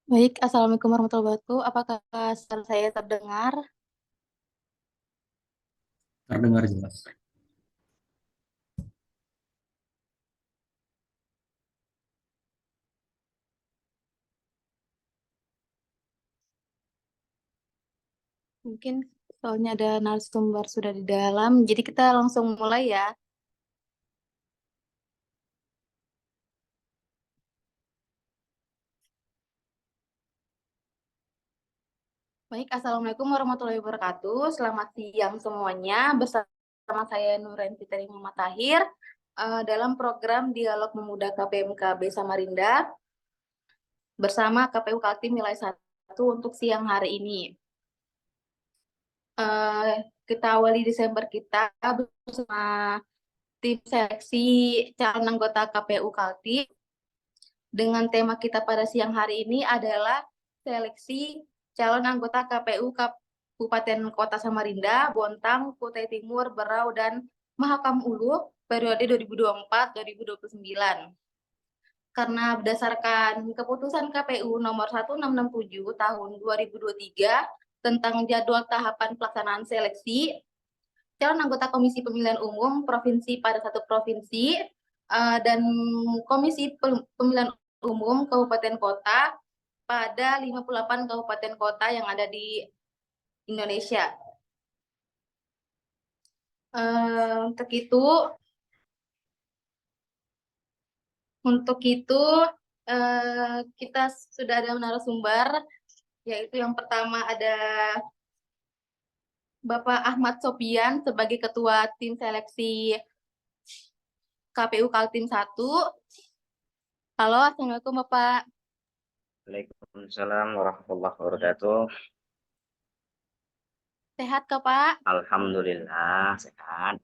Baik, Assalamualaikum warahmatullahi wabarakatuh. Apakah suara saya terdengar? Terdengar jelas. Mungkin soalnya ada narasumber sudah di dalam, jadi kita langsung mulai ya. Baik, Assalamualaikum warahmatullahi wabarakatuh. Selamat siang semuanya. Bersama saya Nuren Fitri Muhammad Tahir dalam program Dialog Pemuda KPMKB Samarinda bersama KPU Kaltim Wilayah 1 untuk siang hari ini. Kita awali Desember kita bersama tim seleksi calon anggota KPU Kaltim. Dengan tema kita pada siang hari ini adalah seleksi calon anggota KPU Kabupaten Kota Samarinda, Bontang, Kutai Timur, Berau, dan Mahakam Ulu periode 2024-2029. Karena berdasarkan keputusan KPU nomor 1667 tahun 2023 tentang jadwal tahapan pelaksanaan seleksi calon anggota Komisi Pemilihan Umum Provinsi pada satu provinsi dan Komisi Pemilihan Umum Kabupaten Kota pada 58 kabupaten kota yang ada di Indonesia. Untuk itu kita sudah ada narasumber, yaitu yang pertama ada Bapak Ahmad Sopian sebagai Ketua Tim Seleksi KPU Kaltim 1. Halo, Assalamualaikum Bapak. Waalaikumsalam warahmatullahi wabarakatuh. Sehat Kak Pak? Alhamdulillah sehat.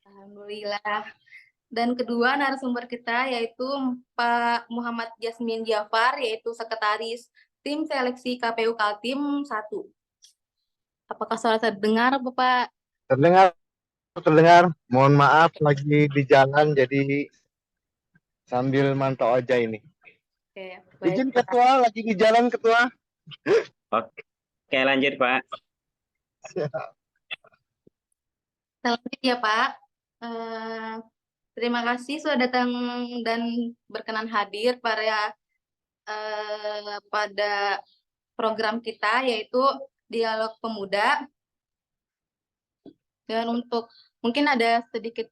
Alhamdulillah. Dan kedua narasumber kita yaitu Pak Muhammad Jasmin Jafar, yaitu Sekretaris Tim Seleksi KPU Kaltim 1. Apakah suara terdengar Bapak? Terdengar, terdengar. Mohon maaf lagi di jalan jadi sambil mantau aja ini. Oke, baik Izin Pak. ketua, lagi di jalan ketua. Oke, lanjut Pak. Selanjutnya ya Pak. Terima kasih sudah datang dan berkenan hadir pada program kita yaitu Dialog Pemuda. Dan untuk mungkin ada sedikit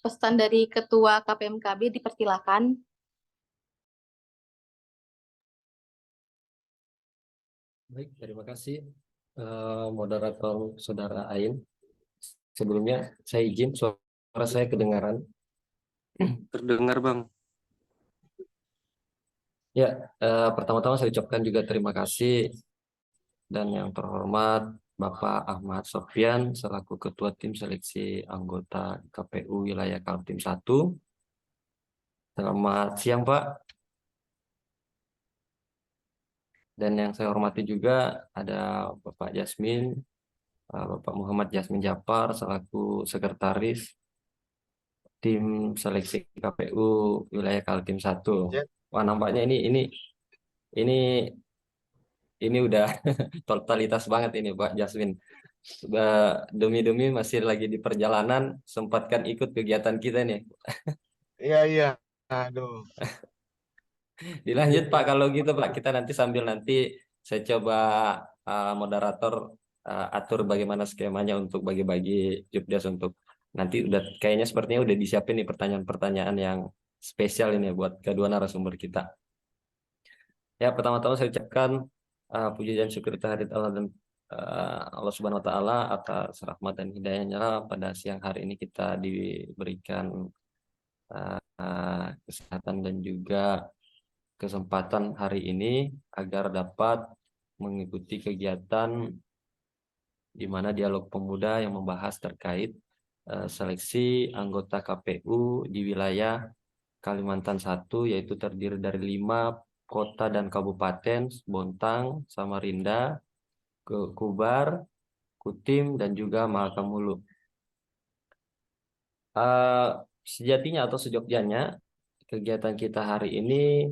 pesan dari Ketua KPMKB, dipersilakan. Baik, terima kasih moderator Saudara Ain. Sebelumnya saya izin suara saya kedengaran. Terdengar Bang. Ya, pertama-tama saya ucapkan juga terima kasih dan yang terhormat Bapak Ahmad Sofyan selaku Ketua Tim Seleksi Anggota KPU Wilayah Kaltim 1. Selamat siang Pak. Dan yang saya hormati juga ada Bapak Jasmin, Bapak Muhammad Jasmin Jafar selaku Sekretaris Tim Seleksi KPU Wilayah Kaltim 1. Wah, nampaknya ini udah totalitas banget ini Pak Jasmin. Demi-demi masih lagi di perjalanan, sempatkan ikut kegiatan kita nih. Iya, iya. Aduh. Dilanjut Pak, kalau gitu Pak, kita sambil saya coba moderator atur bagaimana skemanya untuk bagi-bagi jobdesk untuk nanti kayaknya sepertinya udah disiapin nih pertanyaan-pertanyaan yang spesial ini buat kedua narasumber kita. Ya, pertama-tama saya ucapkan puji dan syukur kehadirat Allah dan Allah Subhanahu wa taala atas rahmat dan hidayahnya pada siang hari ini kita diberikan kesehatan dan juga kesempatan hari ini agar dapat mengikuti kegiatan di mana dialog pemuda yang membahas terkait seleksi anggota KPU di wilayah Kalimantan 1, yaitu terdiri dari 5 kota dan kabupaten: Bontang, Samarinda, Kubar, Kutim, dan juga Mahakam Hulu. Sejatinya atau sejogjanya kegiatan kita hari ini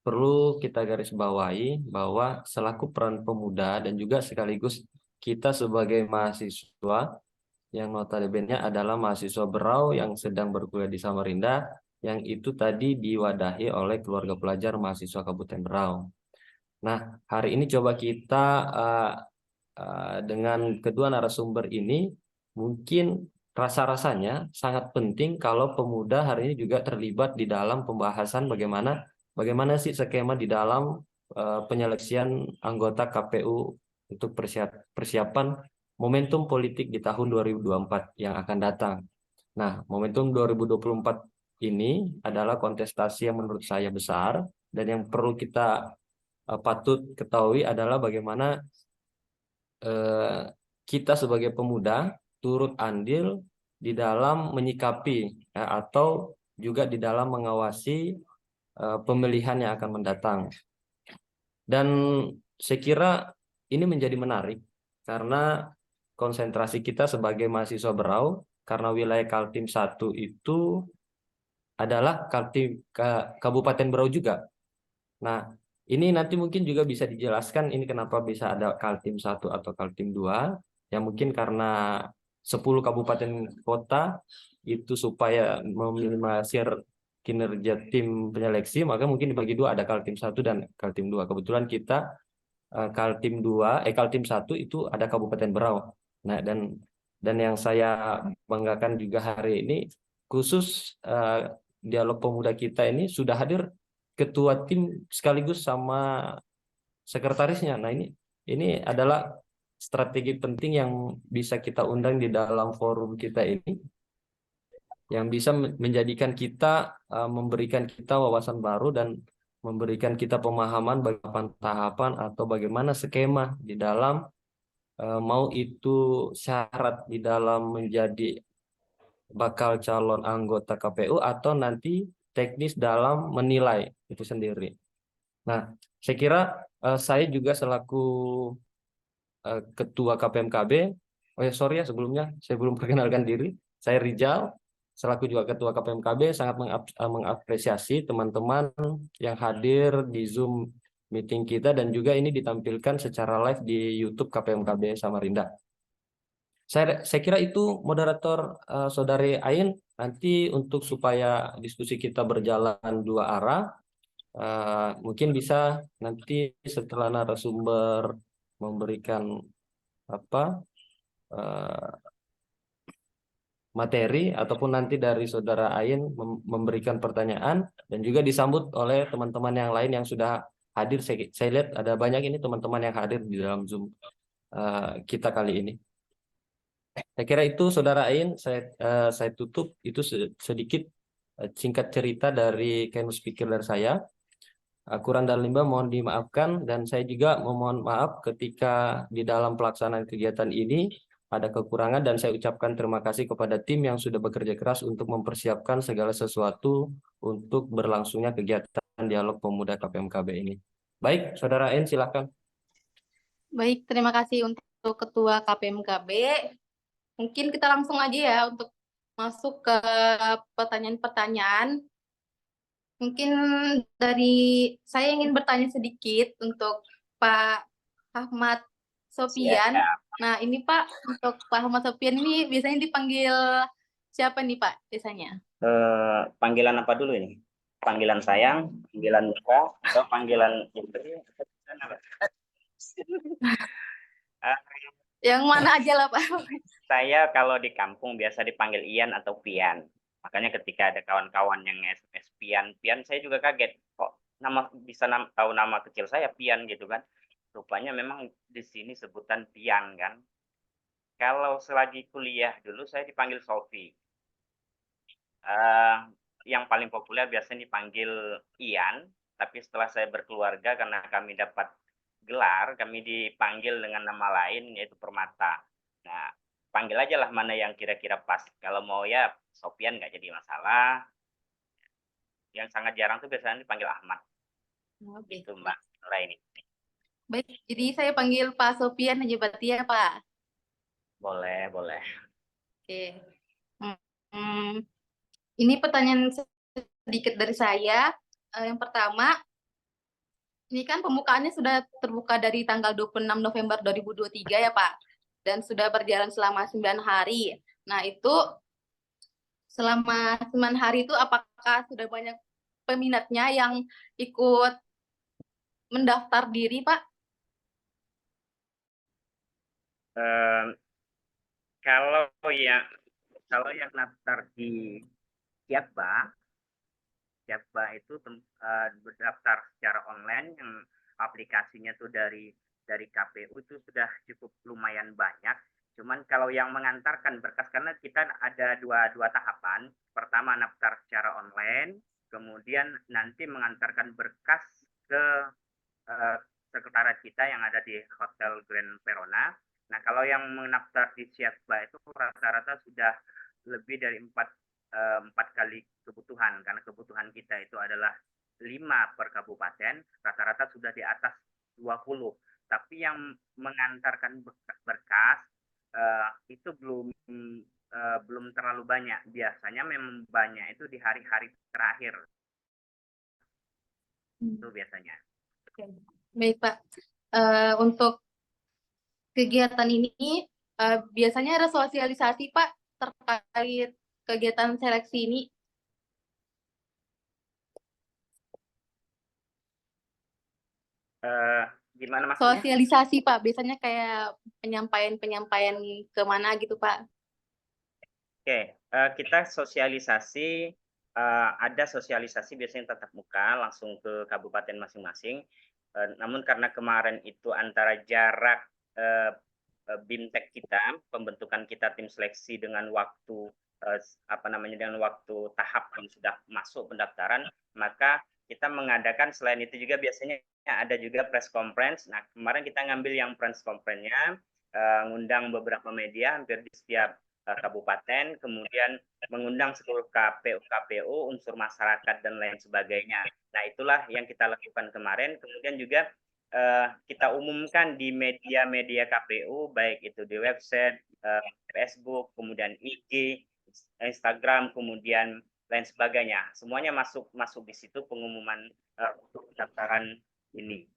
perlu kita garis bawahi bahwa selaku peran pemuda dan juga sekaligus kita sebagai mahasiswa yang notabene adalah mahasiswa Berau yang sedang berkuliah di Samarinda, yang itu tadi diwadahi oleh keluarga pelajar mahasiswa Kabupaten Berau. Nah, hari ini coba kita dengan kedua narasumber ini, mungkin rasa-rasanya sangat penting kalau pemuda hari ini juga terlibat di dalam pembahasan bagaimana sih skema di dalam penyeleksian anggota KPU untuk persiapan momentum politik di tahun 2024 yang akan datang. Nah, momentum 2024 ini adalah kontestasi yang menurut saya besar, dan yang perlu kita patut ketahui adalah bagaimana kita sebagai pemuda turut andil di dalam menyikapi atau juga di dalam mengawasi pemilihan yang akan mendatang. Dan saya kira ini menjadi menarik karena konsentrasi kita sebagai mahasiswa Berau, karena wilayah Kaltim 1 itu adalah Kabupaten Berau juga. Nah, ini nanti mungkin juga bisa dijelaskan ini kenapa bisa ada Kaltim 1 atau Kaltim 2. Ya mungkin karena 10 kabupaten kota itu supaya meminimalisir kinerja tim penyeleksi, maka mungkin dibagi dua, ada Kaltim 1 dan Kaltim 2. Kebetulan kita Kaltim 1 itu ada Kabupaten Berau. Nah, dan yang saya banggakan juga hari ini khusus dialog pemuda kita ini sudah hadir ketua tim sekaligus sama sekretarisnya. Nah, ini adalah strategi penting yang bisa kita undang di dalam forum kita ini, yang bisa menjadikan kita memberikan kita wawasan baru dan memberikan kita pemahaman bagaimana tahapan atau bagaimana skema di dalam mau itu syarat di dalam menjadi bakal calon anggota KPU atau nanti teknis dalam menilai itu sendiri. Nah, saya kira saya juga selaku Ketua KPMKB, oh ya sorry ya sebelumnya saya belum perkenalkan diri, saya Rizal, selaku juga Ketua KPMKB sangat mengapresiasi teman-teman yang hadir di Zoom meeting kita, dan juga ini ditampilkan secara live di YouTube KPMKB Samarinda. Saya kira itu moderator Saudari Ain, nanti untuk supaya diskusi kita berjalan dua arah, mungkin bisa nanti setelah narasumber memberikan materi ataupun nanti dari Saudara Ain memberikan pertanyaan dan juga disambut oleh teman-teman yang lain yang sudah hadir. Saya lihat ada banyak ini teman-teman yang hadir di dalam Zoom kita kali ini. Saya kira itu Saudara Ain, saya tutup itu sedikit singkat cerita dari keynote speaker dari saya. Kurang dan lebih mohon dimaafkan, dan saya juga memohon maaf ketika di dalam pelaksanaan kegiatan ini ada kekurangan, dan saya ucapkan terima kasih kepada tim yang sudah bekerja keras untuk mempersiapkan segala sesuatu untuk berlangsungnya kegiatan dialog pemuda KPMKB ini. Baik, Saudara N, silakan. Baik, terima kasih untuk Ketua KPMKB. Mungkin kita langsung aja ya untuk masuk ke pertanyaan-pertanyaan. Mungkin dari saya ingin bertanya sedikit untuk Pak Ahmad Sofian. Siap. Nah, ini Pak, untuk Pak Ahmad Sofian ini biasanya dipanggil siapa nih Pak biasanya? Panggilan apa dulu ini? Panggilan sayang, panggilan muka, atau panggilan istri? Yang mana aja lah Pak. Saya kalau di kampung biasa dipanggil Ian atau Pian. Makanya ketika ada kawan-kawan yang SMS Pian, saya juga kaget. Kok tahu nama kecil saya Pian gitu kan. Rupanya memang di sini sebutan Pian kan. Kalau selagi kuliah dulu saya dipanggil Sofi. Yang paling populer biasanya dipanggil Ian, tapi setelah saya berkeluarga karena kami dapat gelar, kami dipanggil dengan nama lain yaitu Permata. Nah, panggil aja lah mana yang kira-kira pas. Kalau mau ya Sofian nggak jadi masalah. Yang sangat jarang tuh biasanya dipanggil Ahmad. Gitu Mbak Nura ini. Baik, jadi saya panggil Pak Sofian aja berarti ya Pak. Boleh. Oke. Ini pertanyaan sedikit dari saya. Yang pertama, Ini kan pembukaannya sudah terbuka dari tanggal 26 November 2023 ya Pak. Dan sudah berjalan selama 9 hari. Nah itu selama 9 hari itu apakah sudah banyak peminatnya yang ikut mendaftar diri Pak? Em, kalau yang daftar di Siakba itu berdaftar secara online, yang aplikasinya tuh dari KPU itu sudah cukup lumayan banyak. Cuman kalau yang mengantarkan berkas, karena kita ada dua tahapan. Pertama daftar secara online, kemudian nanti mengantarkan berkas ke eh, sekretariat kita yang ada di Hotel Grand Verona. Nah, kalau yang mendaftar di Siakba itu rata-rata sudah lebih dari empat kali kebutuhan, karena kebutuhan kita itu adalah 5 per kabupaten, rata-rata sudah di atas 20. Tapi yang mengantarkan berkas itu belum terlalu banyak. Biasanya memang banyak itu di hari-hari terakhir. Itu biasanya. Baik Pak. Untuk kegiatan ini biasanya ada sosialisasi Pak terkait kegiatan seleksi ini. Gimana maksudnya? Sosialisasi Pak, biasanya kayak penyampaian kemana gitu Pak. Oke, kita sosialisasi, ada sosialisasi biasanya tatap muka langsung ke kabupaten masing-masing. Namun karena kemarin itu antara jarak BIMTEK kita, pembentukan kita tim seleksi dengan waktu dengan waktu tahap yang sudah masuk pendaftaran, maka kita mengadakan selain itu juga biasanya ada juga press conference. Nah, kemarin kita ngambil yang press conference-nya, ngundang beberapa media hampir di setiap kabupaten, kemudian mengundang seluruh KPU, unsur masyarakat dan lain sebagainya. Nah, itulah yang kita lakukan kemarin. Kemudian juga kita umumkan di media-media KPU, baik itu di website, Facebook, kemudian IG, Instagram, kemudian lain sebagainya. Semuanya masuk di situ pengumuman untuk pendaftaran ini.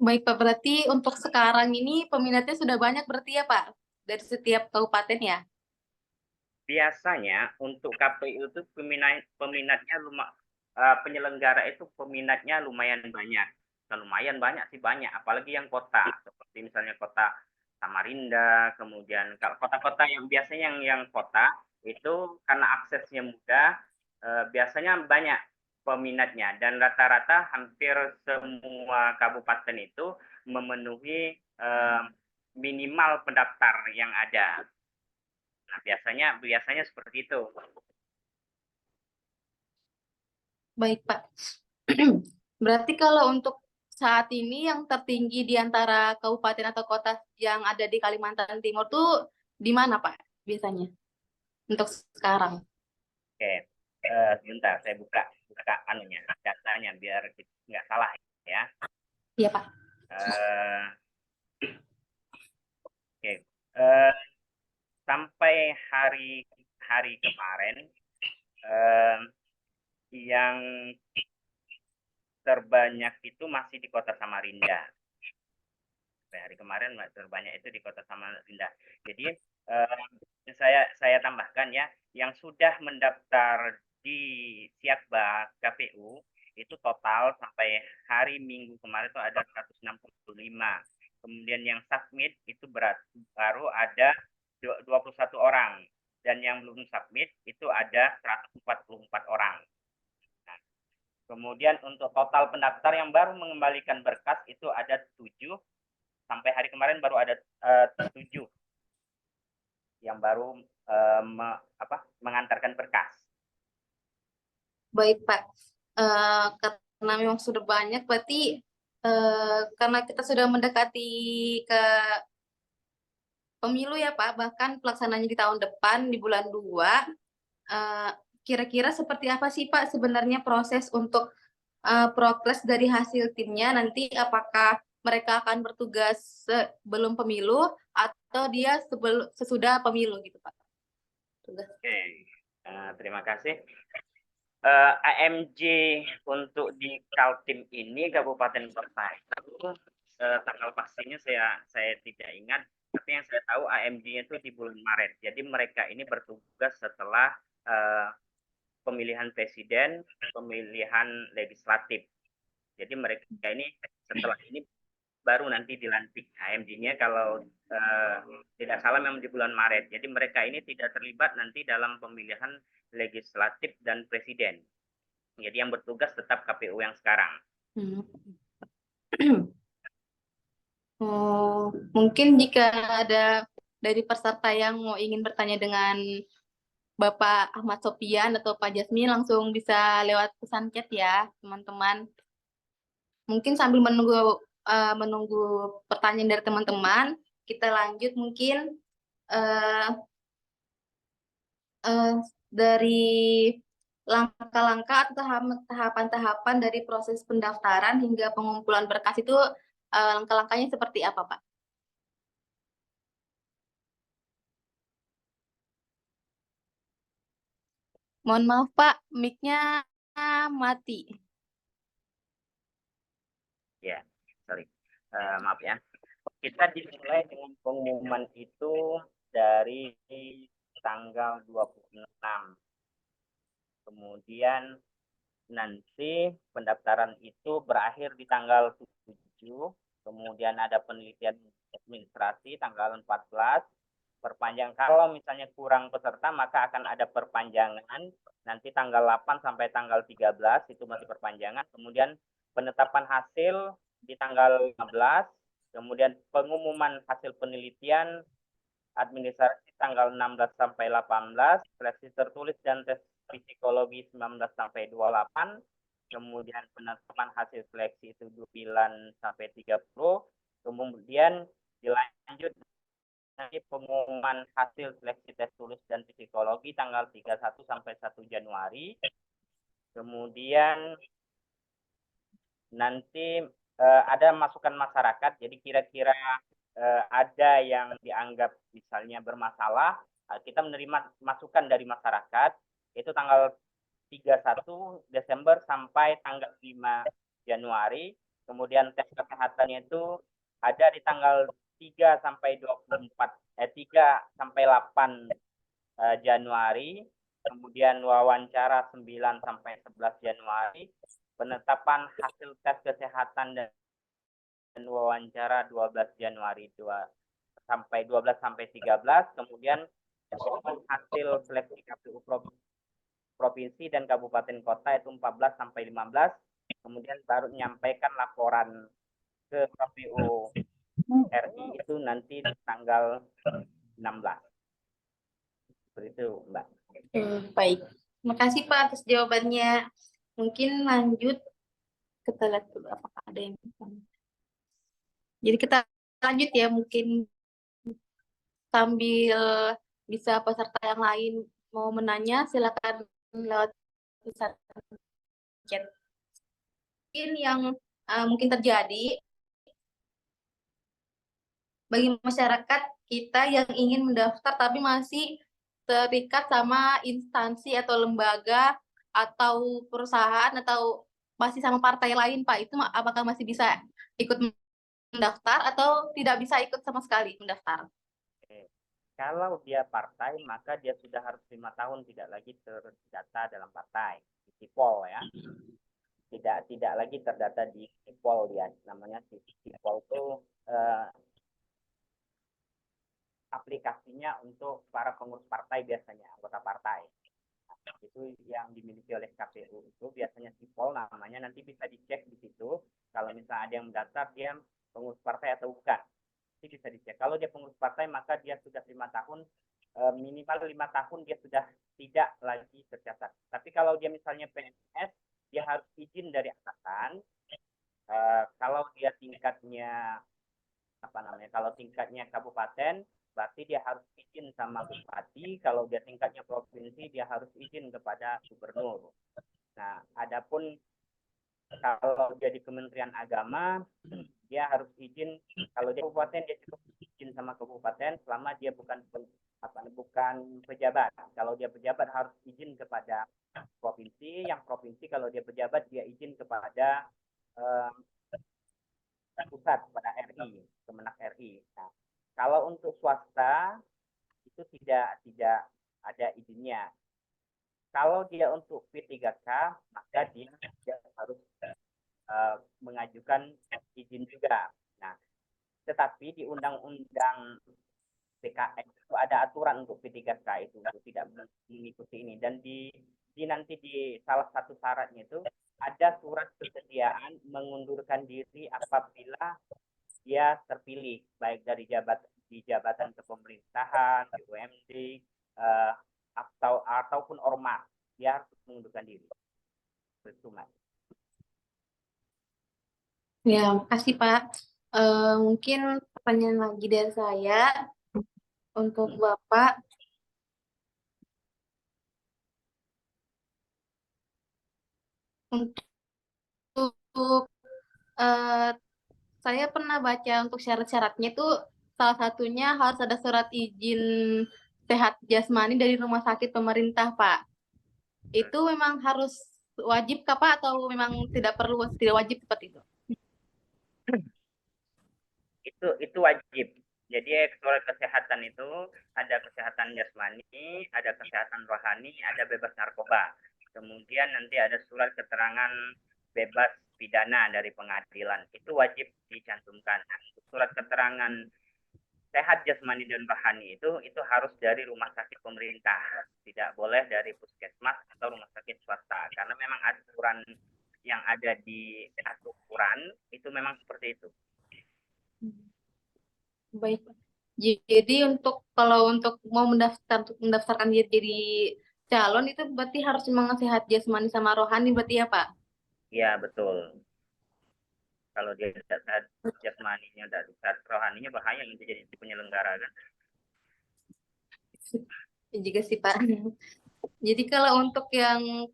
Baik Pak, berarti untuk sekarang ini peminatnya sudah banyak berarti ya Pak? Dari setiap kabupaten ya? Biasanya untuk KPU itu peminatnya penyelenggara itu peminatnya lumayan banyak. Nah, lumayan banyak sih, banyak, apalagi yang kota, seperti misalnya kota Samarinda, kemudian kalau kota-kota yang biasanya yang kota itu karena aksesnya mudah, biasanya banyak peminatnya, dan rata-rata hampir semua kabupaten itu memenuhi minimal pendaftar yang ada. Nah, biasanya seperti itu. Baik Pak. Berarti kalau untuk saat ini yang tertinggi di antara kabupaten atau kota yang ada di Kalimantan Timur tuh di mana Pak biasanya untuk sekarang? Oke, sebentar saya buka anunya, datanya biar nggak salah ya. Iya Pak. Oke, sampai hari kemarin yang terbanyak itu masih di kota Samarinda. Hari kemarin terbanyak itu di kota Samarinda. Jadi saya tambahkan ya, yang sudah mendaftar di Siakba KPU itu total sampai hari Minggu kemarin itu ada 165. Kemudian yang submit itu baru ada 21 orang, dan yang belum submit itu ada 144 orang. Nah, kemudian untuk total pendaftar yang baru mengembalikan berkas itu ada 7. Sampai hari kemarin baru ada 7 yang baru mengantarkan berkas. Baik Pak. Karena memang sudah banyak, berarti karena kita sudah mendekati ke pemilu ya Pak, bahkan pelaksananya di tahun depan di bulan 2, kira-kira seperti apa sih Pak sebenarnya proses untuk progres dari hasil timnya nanti, apakah mereka akan bertugas sebelum pemilu atau dia sesudah pemilu gitu Pak? Tugas. Oke, terima kasih. AMJ untuk di Kaltim ini Kabupaten Kota itu tanggal pastinya saya tidak ingat, tapi yang saya tahu AMJ itu di bulan Maret. Jadi mereka ini bertugas setelah pemilihan presiden, pemilihan legislatif. Jadi mereka ini setelah ini baru nanti dilantik. AMJ-nya kalau tidak salah memang di bulan Maret. Jadi mereka ini tidak terlibat nanti dalam pemilihan legislatif dan presiden. Jadi yang bertugas tetap KPU yang sekarang. Oh, mungkin jika ada dari peserta yang mau ingin bertanya dengan Bapak Ahmad Sofian atau Pak Jasmi, langsung bisa lewat pesan chat ya, teman-teman. Mungkin sambil menunggu pertanyaan dari teman-teman, kita lanjut mungkin eh, dari langkah-langkah atau tahapan-tahapan dari proses pendaftaran hingga pengumpulan berkas itu, langkah-langkahnya seperti apa, Pak? Mohon maaf, Pak, mic-nya mati. Ya, sorry. Maaf ya. Kita dimulai dengan pengumuman itu dari tanggal 26. Kemudian nanti pendaftaran itu berakhir di tanggal 7. Kemudian ada penelitian administrasi tanggal 14. Perpanjang kalau misalnya kurang peserta maka akan ada perpanjangan nanti tanggal 8 sampai tanggal 13 itu masih perpanjangan. Kemudian penetapan hasil di tanggal 15, kemudian pengumuman hasil penelitian administrasi tanggal 16 sampai 18, seleksi tertulis dan tes psikologi 19 sampai 28, kemudian penetapan hasil seleksi itu 9 sampai 30, kemudian dilanjut nanti pengumuman hasil seleksi tes tulis dan psikologi tanggal 31 sampai 1 Januari. Kemudian nanti ada masukan masyarakat, jadi kira-kira ada yang dianggap misalnya bermasalah, kita menerima masukan dari masyarakat, itu tanggal 31 Desember sampai tanggal 5 Januari. Kemudian tes kesehatannya itu ada di tanggal 3 sampai 24, 3 sampai 8 Januari, kemudian wawancara 9 sampai 11 Januari, penetapan hasil tes kesehatan dan wawancara 12 Januari 12 sampai 13, kemudian hasil seleksi KPU provinsi dan kabupaten kota itu 14 sampai 15, kemudian baru menyampaikan laporan ke KPU RI itu nanti tanggal 16. Seperti itu, Mbak. Baik, terima kasih Pak atas jawabannya. Mungkin lanjut, kita lihat dulu apakah ada yang jadi kita lanjut ya, mungkin sambil bisa peserta yang lain mau menanya, silakan lewat pesan chat. Mungkin yang mungkin terjadi bagi masyarakat kita yang ingin mendaftar tapi masih terikat sama instansi atau lembaga atau perusahaan atau masih sama partai lain, Pak, itu apakah masih bisa ikut mendaftar atau tidak bisa ikut sama sekali mendaftar? Kalau dia partai, maka dia sudah harus 5 tahun tidak lagi terdata dalam partai, di sipol ya. Tidak lagi terdata di sipol dia, namanya sipol itu aplikasinya untuk para pengurus partai biasanya, anggota partai. Nah, itu yang dimiliki oleh KPU itu biasanya sipol namanya, nanti bisa dicek di situ. Kalau misalnya ada yang mendaftar dia pengurus partai atau bukan, itu bisa dicek. Kalau dia pengurus partai maka dia sudah 5 tahun, minimal 5 tahun dia sudah tidak lagi tercatat. Tapi kalau dia misalnya PNS, dia harus izin dari atasan. Kalau dia tingkatnya kalau tingkatnya kabupaten, berarti dia harus izin sama bupati. Kalau dia tingkatnya provinsi, dia harus izin kepada gubernur. Nah, adapun kalau dia di Kementerian Agama, dia harus izin. Kalau dia kabupaten, dia cukup izin sama kabupaten selama dia bukan bukan pejabat. Kalau dia pejabat harus izin kepada provinsi, yang provinsi kalau dia pejabat dia izin kepada eh, pusat, kepada RI, Kemenak RI. Nah, kalau untuk swasta itu tidak ada izinnya. Kalau dia untuk P3K, maka dia harus mengajukan izin juga. Nah, tetapi di Undang-Undang PKS itu ada aturan untuk P3K itu untuk tidak mengikuti ini, dan nanti di salah satu syaratnya itu ada surat kesediaan mengundurkan diri apabila dia terpilih baik dari jabatan kepemerintahan, BUMD, ataupun ormas, dia harus mengundurkan diri. Betul, Mas. Ya, makasih Pak. Mungkin pertanyaan lagi dari saya untuk Bapak. Untuk saya pernah baca untuk syarat-syaratnya itu salah satunya harus ada surat izin sehat jasmani dari rumah sakit pemerintah, Pak. Itu memang harus wajib kah, Pak, atau memang tidak wajib seperti itu? Itu wajib. Jadi surat kesehatan itu ada kesehatan jasmani, ada kesehatan rohani, ada bebas narkoba. Kemudian nanti ada surat keterangan bebas pidana dari pengadilan. Itu wajib dicantumkan. Nah, surat keterangan sehat jasmani dan rohani itu harus dari rumah sakit pemerintah. Tidak boleh dari puskesmas atau rumah sakit swasta. Karena memang aturan yang ada di aturan itu memang seperti itu. Baik, Pak. Jadi kalau untuk mau mendaftarkan diri jadi calon itu berarti harus memang sehat jasmani sama rohani berarti ya, Pak? Iya, betul. Kalau dia tidak sehat jasmaninya, tidak sehat rohaninya, bahaya nanti jadi penyelenggara kan. Ya juga sih, Pak. Jadi kalau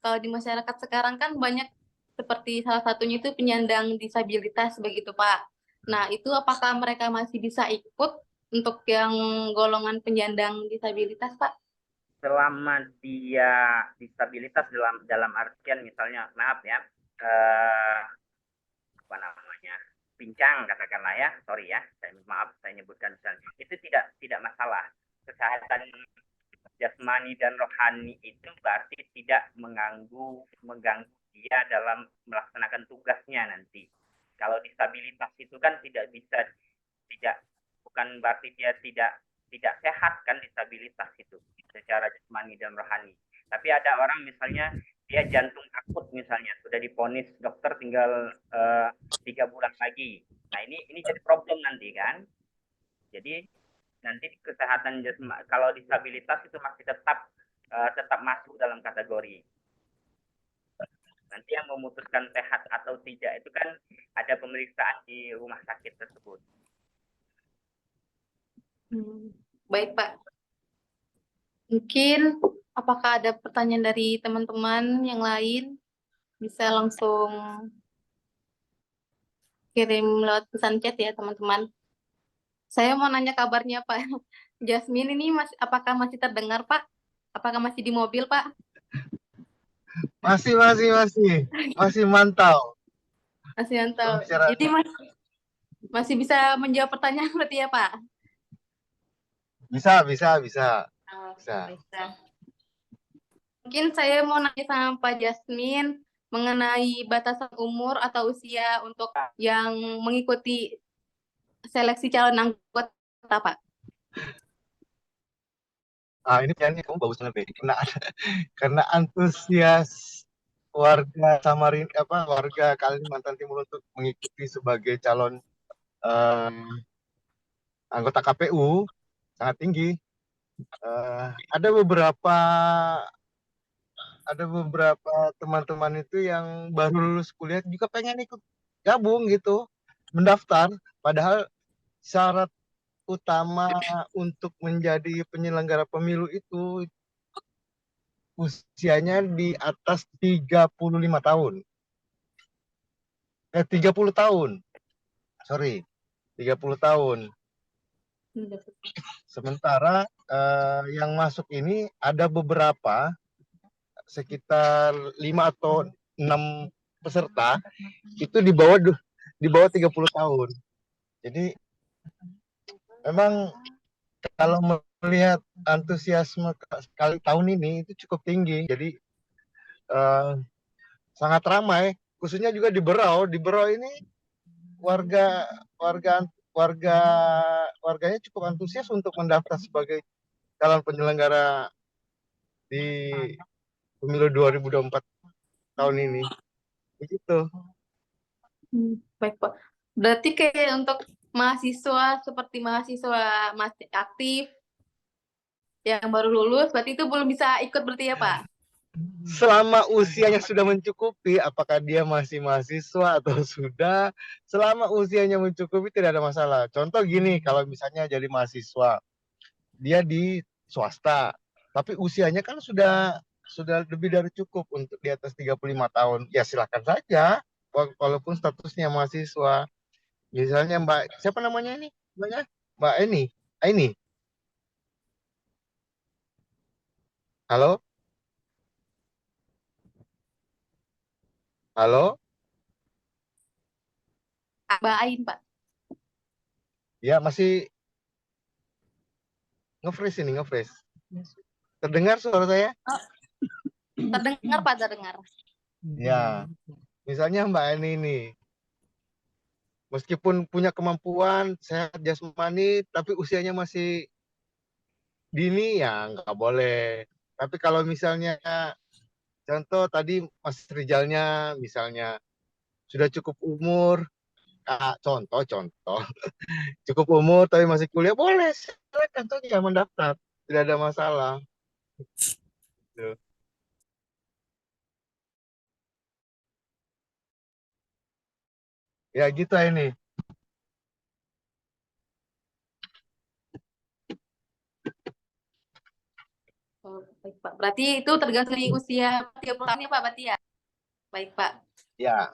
kalau di masyarakat sekarang kan banyak seperti salah satunya itu penyandang disabilitas begitu, Pak. Nah, itu apakah mereka masih bisa ikut untuk yang golongan penyandang disabilitas, Pak? Selama dia disabilitas dalam artian misalnya, maaf ya, apa namanya, pincang katakanlah ya, sorry ya, maaf saya nyebutkan misalnya, itu tidak masalah. Kesehatan jasmani dan rohani itu berarti tidak mengganggu dia dalam melaksanakan tugasnya nanti. Kalau disabilitas itu kan tidak bukan berarti dia tidak sehat kan, disabilitas itu secara jasmani dan rohani. Tapi ada orang misalnya dia jantung akut misalnya, sudah diponis dokter tinggal 3 bulan lagi. Nah, ini jadi problem nanti kan. Jadi nanti kesehatan jasmani, kalau disabilitas itu masih tetap masuk dalam kategori. Nanti yang memutuskan sehat atau tidak itu kan ada pemeriksaan di rumah sakit tersebut. Baik, Pak. Mungkin apakah ada pertanyaan dari teman-teman yang lain? Bisa langsung kirim lewat pesan chat ya, teman-teman. Saya mau nanya kabarnya, Pak. Jasmine ini apakah masih terdengar, Pak? Apakah masih di mobil, Pak? Masih mantau. Masih mantau. Pembicaraannya. Jadi masih bisa menjawab pertanyaan berarti ya, Pak? Bisa. Oh, bisa. Mungkin saya mau nanya sama Pak Jasmine mengenai batasan umur atau usia untuk yang mengikuti seleksi calon anggota, Pak. Ini pertanyaannya kamu bagus banget, Bedi. Karena antusias warga warga Kalimantan Timur untuk mengikuti sebagai calon anggota KPU sangat tinggi. Ada beberapa teman-teman itu yang baru lulus kuliah juga pengen ikut gabung gitu, mendaftar. Padahal syarat utama untuk menjadi penyelenggara pemilu itu usianya di atas 35 tahun. 30 tahun. Sorry, 30 tahun. Sementara yang masuk ini ada beberapa sekitar 5 atau 6 peserta itu di bawah 30 tahun. Jadi memang kalau melihat antusiasme kali tahun ini itu cukup tinggi. Jadi sangat ramai, khususnya juga di Berau. Di Berau ini warga warga warga warganya cukup antusias untuk mendaftar sebagai calon penyelenggara di pemilu 2024 tahun ini. Begitu. Baik, Pak. Berarti kayak untuk mahasiswa seperti mahasiswa masih aktif yang baru lulus, berarti itu belum bisa ikut berarti ya, Pak? Selama usianya sudah mencukupi, apakah dia masih mahasiswa atau sudah, selama usianya mencukupi tidak ada masalah. Contoh gini, kalau misalnya jadi mahasiswa, dia di swasta, tapi usianya kan sudah lebih dari cukup untuk di atas 35 tahun. Ya silakan saja, walaupun statusnya mahasiswa. Misalnya Mbak, siapa namanya ini? Mbak Eni. Eni, halo? Halo? Bain, Pak. Ya, masih nge-freeze ini, nge-freeze. Terdengar suara saya? Terdengar, Pak, terdengar. Ya, misalnya Mbak Eni ini, meskipun punya kemampuan, sehat jasmani, tapi usianya masih dini, ya nggak boleh. Tapi kalau misalnya, contoh tadi Mas Rijalnya, misalnya, sudah cukup umur, contoh, cukup umur tapi masih kuliah, boleh, silakan saja mendaftar. Tidak ada masalah. Tuh. Ya gitu ini. Oh, baik, Pak. Berarti itu tergantung dari usia 30 tahun ya, Pak, berarti ya? Baik, Pak. Ya,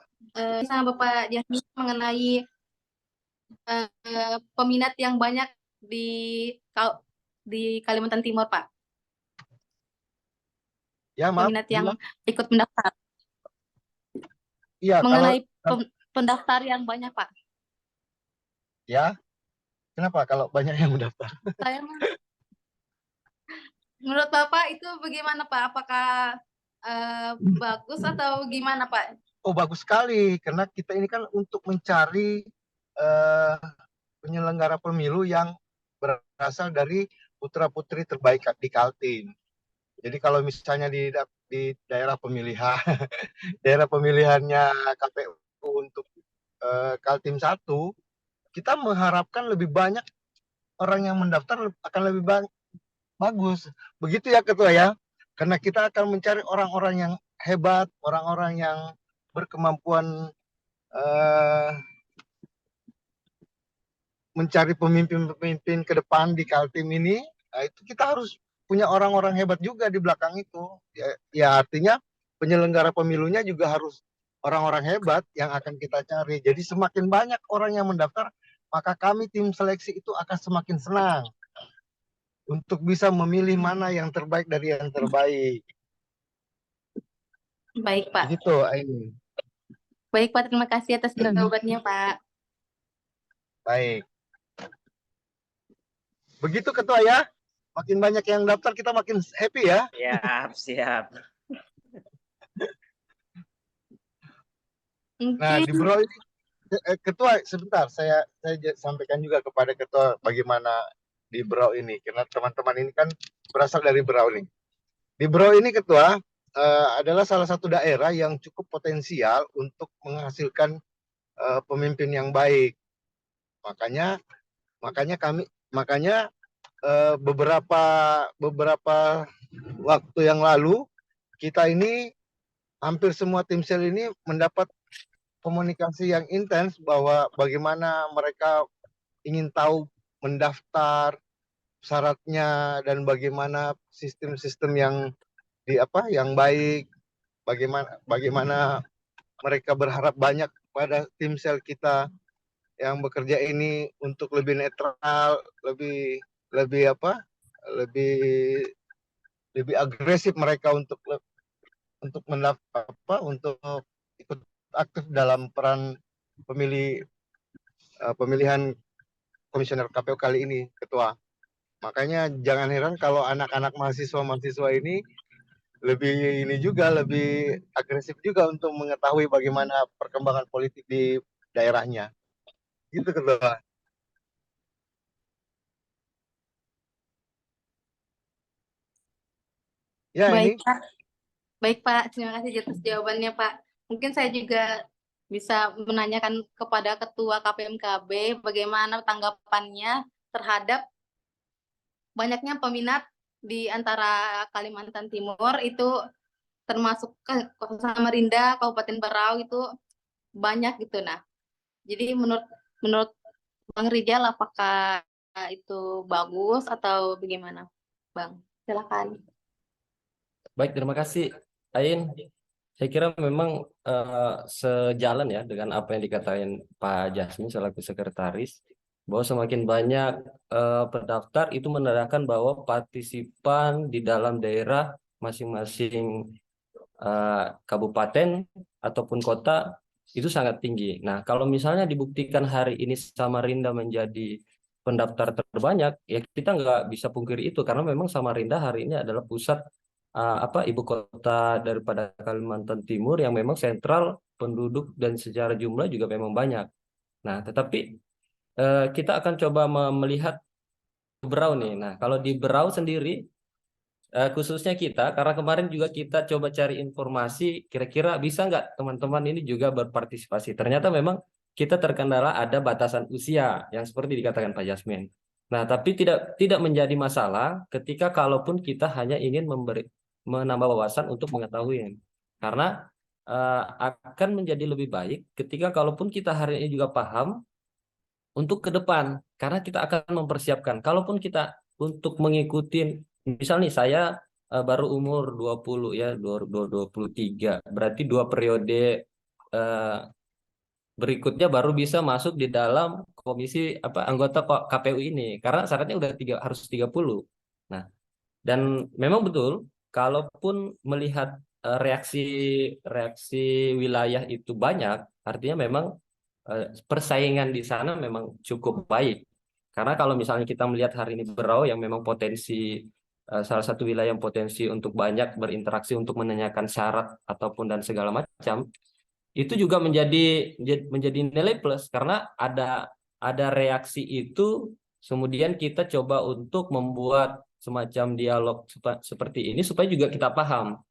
Sama Bapak Jasmine mengenai peminat yang banyak di di Kalimantan Timur, Pak. ya maaf. Peminat yang ikut mendaftar. Iya, Mengenai pendaftar yang banyak, Pak. ya, kenapa kalau banyak yang mendaftar? Saya menurut Bapak itu bagaimana, Pak? Apakah bagus atau gimana, Pak? Oh, bagus sekali, karena kita ini kan untuk mencari penyelenggara pemilu yang berasal dari putra-putri terbaik di Kaltim. Jadi kalau misalnya di daerah pemilihan, daerah pemilihannya KPU untuk Kaltim 1, kita mengharapkan lebih banyak orang yang mendaftar akan lebih bagus. Begitu ya Ketua ya. Karena kita akan mencari orang-orang yang hebat, orang-orang yang berkemampuan mencari pemimpin-pemimpin ke depan di Kaltim ini. Nah, itu kita harus punya orang-orang hebat juga di belakang itu. Ya artinya penyelenggara pemilunya juga harus orang-orang hebat yang akan kita cari. Jadi semakin banyak orang yang mendaftar, maka kami tim seleksi itu akan semakin senang untuk bisa memilih mana yang terbaik dari yang terbaik. Baik, Pak. Begitu, Aini. Baik, Pak. Terima kasih atas jawabannya, Pak. Baik. Begitu Ketua ya. Makin banyak yang daftar, kita makin happy ya. Siap, siap. Nah, di Berau ini, Ketua, sebentar, saya sampaikan juga kepada Ketua bagaimana di Berau ini, karena teman-teman ini kan berasal dari Berau nih. Di Berau ini Ketua adalah salah satu daerah yang cukup potensial untuk menghasilkan pemimpin yang baik. Makanya beberapa waktu yang lalu kita ini hampir semua tim sel ini mendapat komunikasi yang intens bahwa bagaimana mereka ingin tahu mendaftar, syaratnya, dan bagaimana sistem-sistem yang baik, bagaimana mereka berharap banyak pada tim sel kita. yang bekerja ini untuk lebih netral, lebih lebih apa? Lebih lebih agresif mereka untuk untuk ikut aktif dalam peran pemilih pemilihan komisioner KPU kali ini, Ketua. Makanya jangan heran kalau anak-anak mahasiswa-mahasiswa ini lebih agresif juga untuk mengetahui bagaimana perkembangan politik di daerahnya. Gitu, Ketua. Ya, Baik, ini Pak. Baik, Pak. Terima kasih atas jawabannya, Pak. Mungkin saya juga bisa menanyakan kepada Ketua KPMKB bagaimana tanggapannya terhadap banyaknya peminat di antara Kalimantan Timur itu termasuk ke Kota Samarinda, Kabupaten Berau itu banyak gitu. Nah, jadi menurut menurut Bang Rijal apakah itu bagus atau bagaimana, Bang? Silakan. Baik, terima kasih, Ain. Saya kira memang sejalan ya dengan apa yang dikatakan Pak Jasmin selaku sekretaris, bahwa semakin banyak pendaftar itu menandakan bahwa partisipan di dalam daerah masing-masing kabupaten ataupun kota itu sangat tinggi. Nah, kalau misalnya dibuktikan hari ini Samarinda menjadi pendaftar terbanyak, ya kita nggak bisa pungkiri itu karena memang Samarinda hari ini adalah pusat ibu kota daripada Kalimantan Timur yang memang sentral penduduk dan secara jumlah juga memang banyak. Nah, tetapi kita akan coba melihat Berau nih. Nah, kalau di Berau sendiri khususnya kita, karena kemarin juga kita coba cari informasi, kira-kira bisa nggak teman-teman ini juga berpartisipasi. Ternyata memang kita terkendala ada batasan usia yang seperti dikatakan Pak Jasmin. Nah, tapi tidak menjadi masalah ketika kalaupun kita hanya ingin menambah wawasan untuk mengetahui. Karena akan menjadi lebih baik ketika kalaupun kita hari ini juga paham untuk ke depan, karena kita akan mempersiapkan. Kalaupun kita untuk mengikuti, misal nih saya baru umur 20 ya, 23, berarti 2 periode eh, berikutnya baru bisa masuk di dalam komisi anggota KPU ini, karena syaratnya udah harus 30. Nah, dan memang betul, kalaupun melihat reaksi reaksi wilayah itu banyak, artinya memang persaingan di sana memang cukup baik. Karena kalau misalnya kita melihat hari ini Berau yang memang potensi salah satu wilayah yang potensi untuk banyak berinteraksi untuk menanyakan syarat ataupun dan segala macam, itu juga menjadi nilai plus karena ada reaksi itu, kemudian kita coba untuk membuat semacam dialog seperti ini supaya juga kita paham.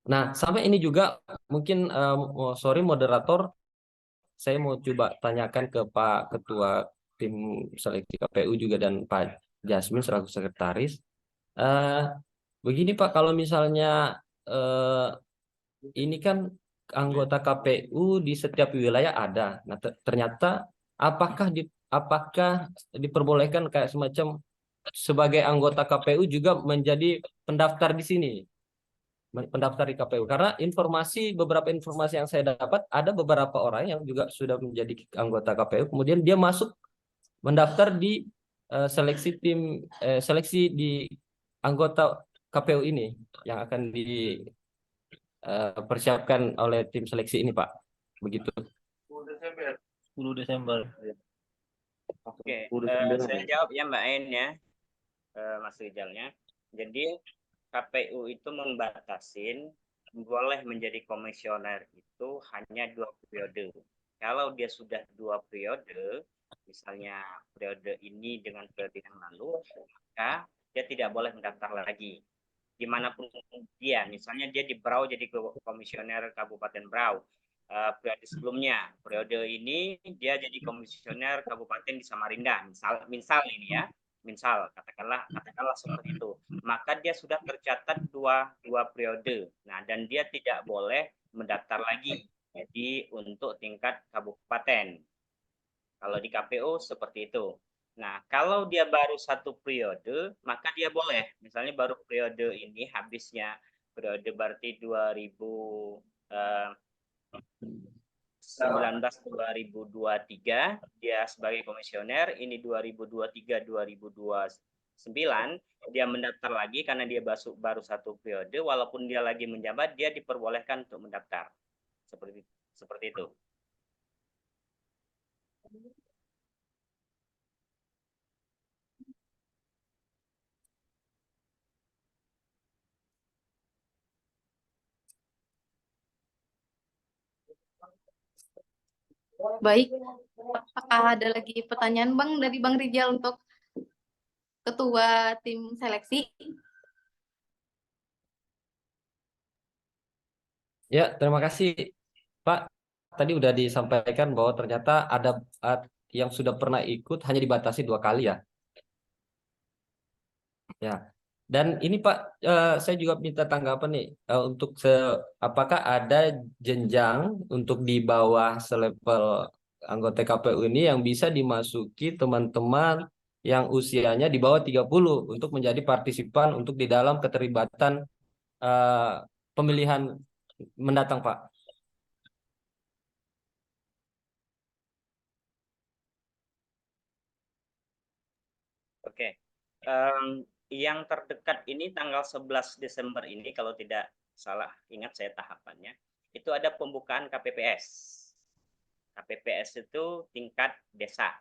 Nah, sampai ini juga mungkin sorry moderator, saya mau coba tanyakan ke Pak Ketua Tim Seleksi KPU juga dan Pak Jasmin selaku sekretaris. Eh, Begini Pak, kalau misalnya ini kan anggota KPU di setiap wilayah ada. Nah, ternyata apakah diperbolehkan kayak semacam sebagai anggota KPU juga menjadi pendaftar di sini? Pendaftar di KPU, karena beberapa informasi yang saya dapat ada beberapa orang yang juga sudah menjadi anggota KPU kemudian dia masuk mendaftar di seleksi di anggota KPU ini yang akan dipersiapkan oleh tim seleksi ini Pak, begitu. 10 Desember. Oke, saya jawab ya Mbak Ain ya, Mas Rijalnya. Jadi KPU itu membatasin boleh menjadi komisioner itu hanya 2 periode. Kalau dia sudah 2 periode, misalnya periode ini dengan periode yang lalu, maka dia tidak boleh mendaftar lagi. Dimanapun dia, misalnya dia di Berau jadi komisioner Kabupaten Berau, periode sebelumnya, periode ini dia jadi komisioner Kabupaten di Samarinda, misal ini ya, katakanlah seperti itu, maka dia sudah tercatat dua periode. Nah, dan dia tidak boleh mendaftar lagi jadi untuk tingkat kabupaten. Kalau di KPU seperti itu. Nah, kalau dia baru 1 periode, maka dia boleh. Misalnya baru periode ini habisnya periode berarti 2000 2023 dia sebagai komisioner, ini 2023-2029 dia mendaftar lagi karena dia baru satu periode, walaupun dia lagi menjabat dia diperbolehkan untuk mendaftar. Seperti itu. Baik, apakah ada lagi pertanyaan Bang dari Bang Rijal untuk ketua tim seleksi? Ya, terima kasih Pak. Tadi udah disampaikan bahwa ternyata ada yang sudah pernah ikut hanya dibatasi 2 kali ya. Ya. Dan ini Pak, saya juga minta tanggapan nih untuk apakah ada jenjang untuk di bawah selevel anggota KPU ini yang bisa dimasuki teman-teman yang usianya di bawah 30 untuk menjadi partisipan untuk di dalam keterlibatan pemilihan mendatang Pak. Oke. Yang terdekat ini tanggal 11 Desember ini kalau tidak salah ingat saya tahapannya, itu ada pembukaan KPPS. KPPS itu tingkat desa.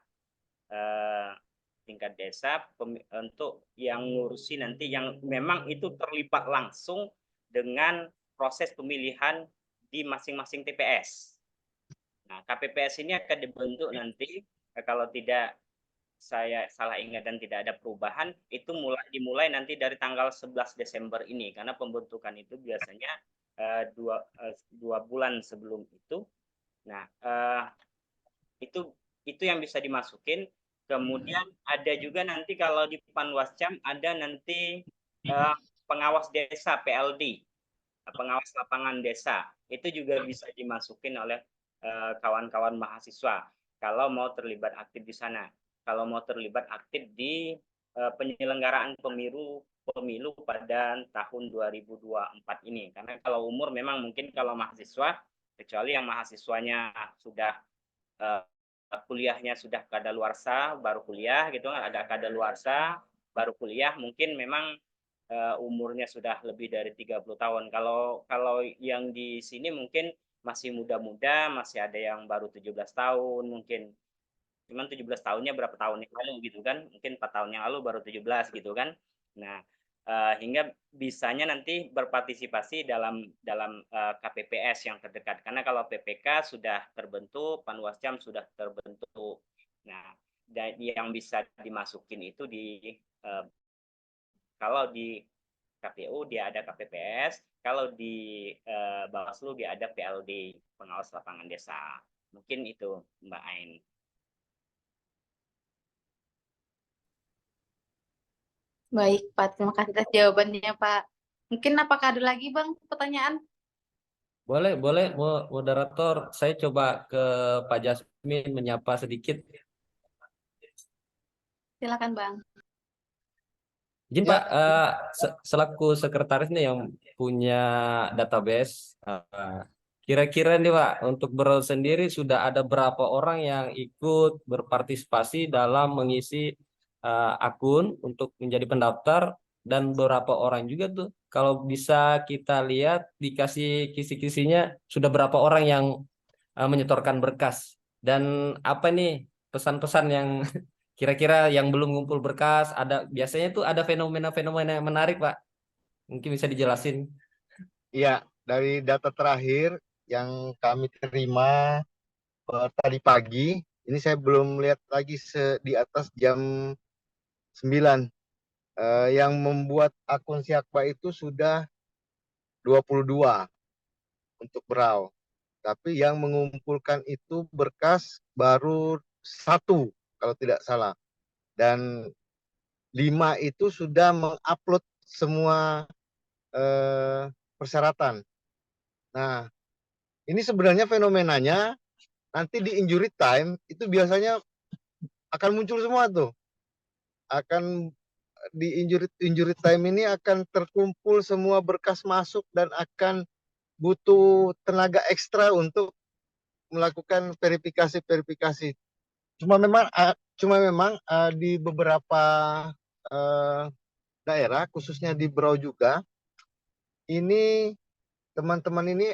Tingkat desa untuk yang ngurusi nanti yang memang itu terlibat langsung dengan proses pemilihan di masing-masing TPS. Nah, KPPS ini akan dibentuk nanti kalau tidak saya salah ingat dan tidak ada perubahan, itu dimulai nanti dari tanggal 11 Desember ini, karena pembentukan itu biasanya 2 bulan sebelum itu. Nah, itu yang bisa dimasukin. Kemudian ada juga nanti kalau di Panwascam ada nanti pengawas desa PLD, pengawas lapangan desa. Itu juga bisa dimasukin oleh kawan-kawan mahasiswa kalau mau terlibat aktif di sana. Kalau mau terlibat aktif di penyelenggaraan pemilu pada tahun 2024 ini. Karena kalau umur memang mungkin kalau mahasiswa, kecuali yang mahasiswanya sudah kuliahnya sudah kadaluarsa, baru kuliah gitu kan, ada kadaluarsa, baru kuliah, mungkin memang umurnya sudah lebih dari 30 tahun. Kalau yang di sini mungkin masih muda-muda, masih ada yang baru 17 tahun mungkin. Cuman 17 tahunnya berapa tahun yang lalu gitu kan, mungkin 4 tahun yang lalu baru 17 gitu kan. Nah, hingga bisanya nanti berpartisipasi dalam KPPS yang terdekat, karena kalau PPK sudah terbentuk, Panwascam sudah terbentuk. Nah, dan yang bisa dimasukin itu kalau di KPU dia ada KPPS, kalau di Bawaslu dia ada PLD, pengawas lapangan desa. Mungkin itu Mbak Ain. Baik, Pak. Terima kasih atas jawabannya, Pak. Mungkin apakah ada lagi, Bang, pertanyaan? Boleh, moderator. Saya coba ke Pak Jasmin menyapa sedikit. Silakan, Bang. Izin Ya. Pak, selaku sekretaris nih yang punya database, kira-kira nih Pak, untuk Berau sendiri sudah ada berapa orang yang ikut berpartisipasi dalam mengisi akun untuk menjadi pendaftar, dan berapa orang juga tuh kalau bisa kita lihat dikasih kisi-kisinya sudah berapa orang yang menyetorkan berkas, dan apa nih pesan-pesan yang kira-kira yang belum ngumpul berkas, biasanya tuh ada fenomena-fenomena yang menarik Pak, mungkin bisa dijelasin. Iya, dari data terakhir yang kami terima tadi pagi, ini saya belum lihat lagi di atas jam 9. Yang membuat akun Siakba itu sudah 22 untuk Berau. Tapi yang mengumpulkan itu berkas baru 1 kalau tidak salah. Dan 5 itu sudah mengupload semua persyaratan. Nah, ini sebenarnya fenomenanya nanti di injury time itu biasanya akan muncul semua tuh. Akan di injury time ini akan terkumpul semua berkas masuk dan akan butuh tenaga ekstra untuk melakukan verifikasi. Cuma memang di beberapa eh, daerah, khususnya di Berau juga, ini teman-teman ini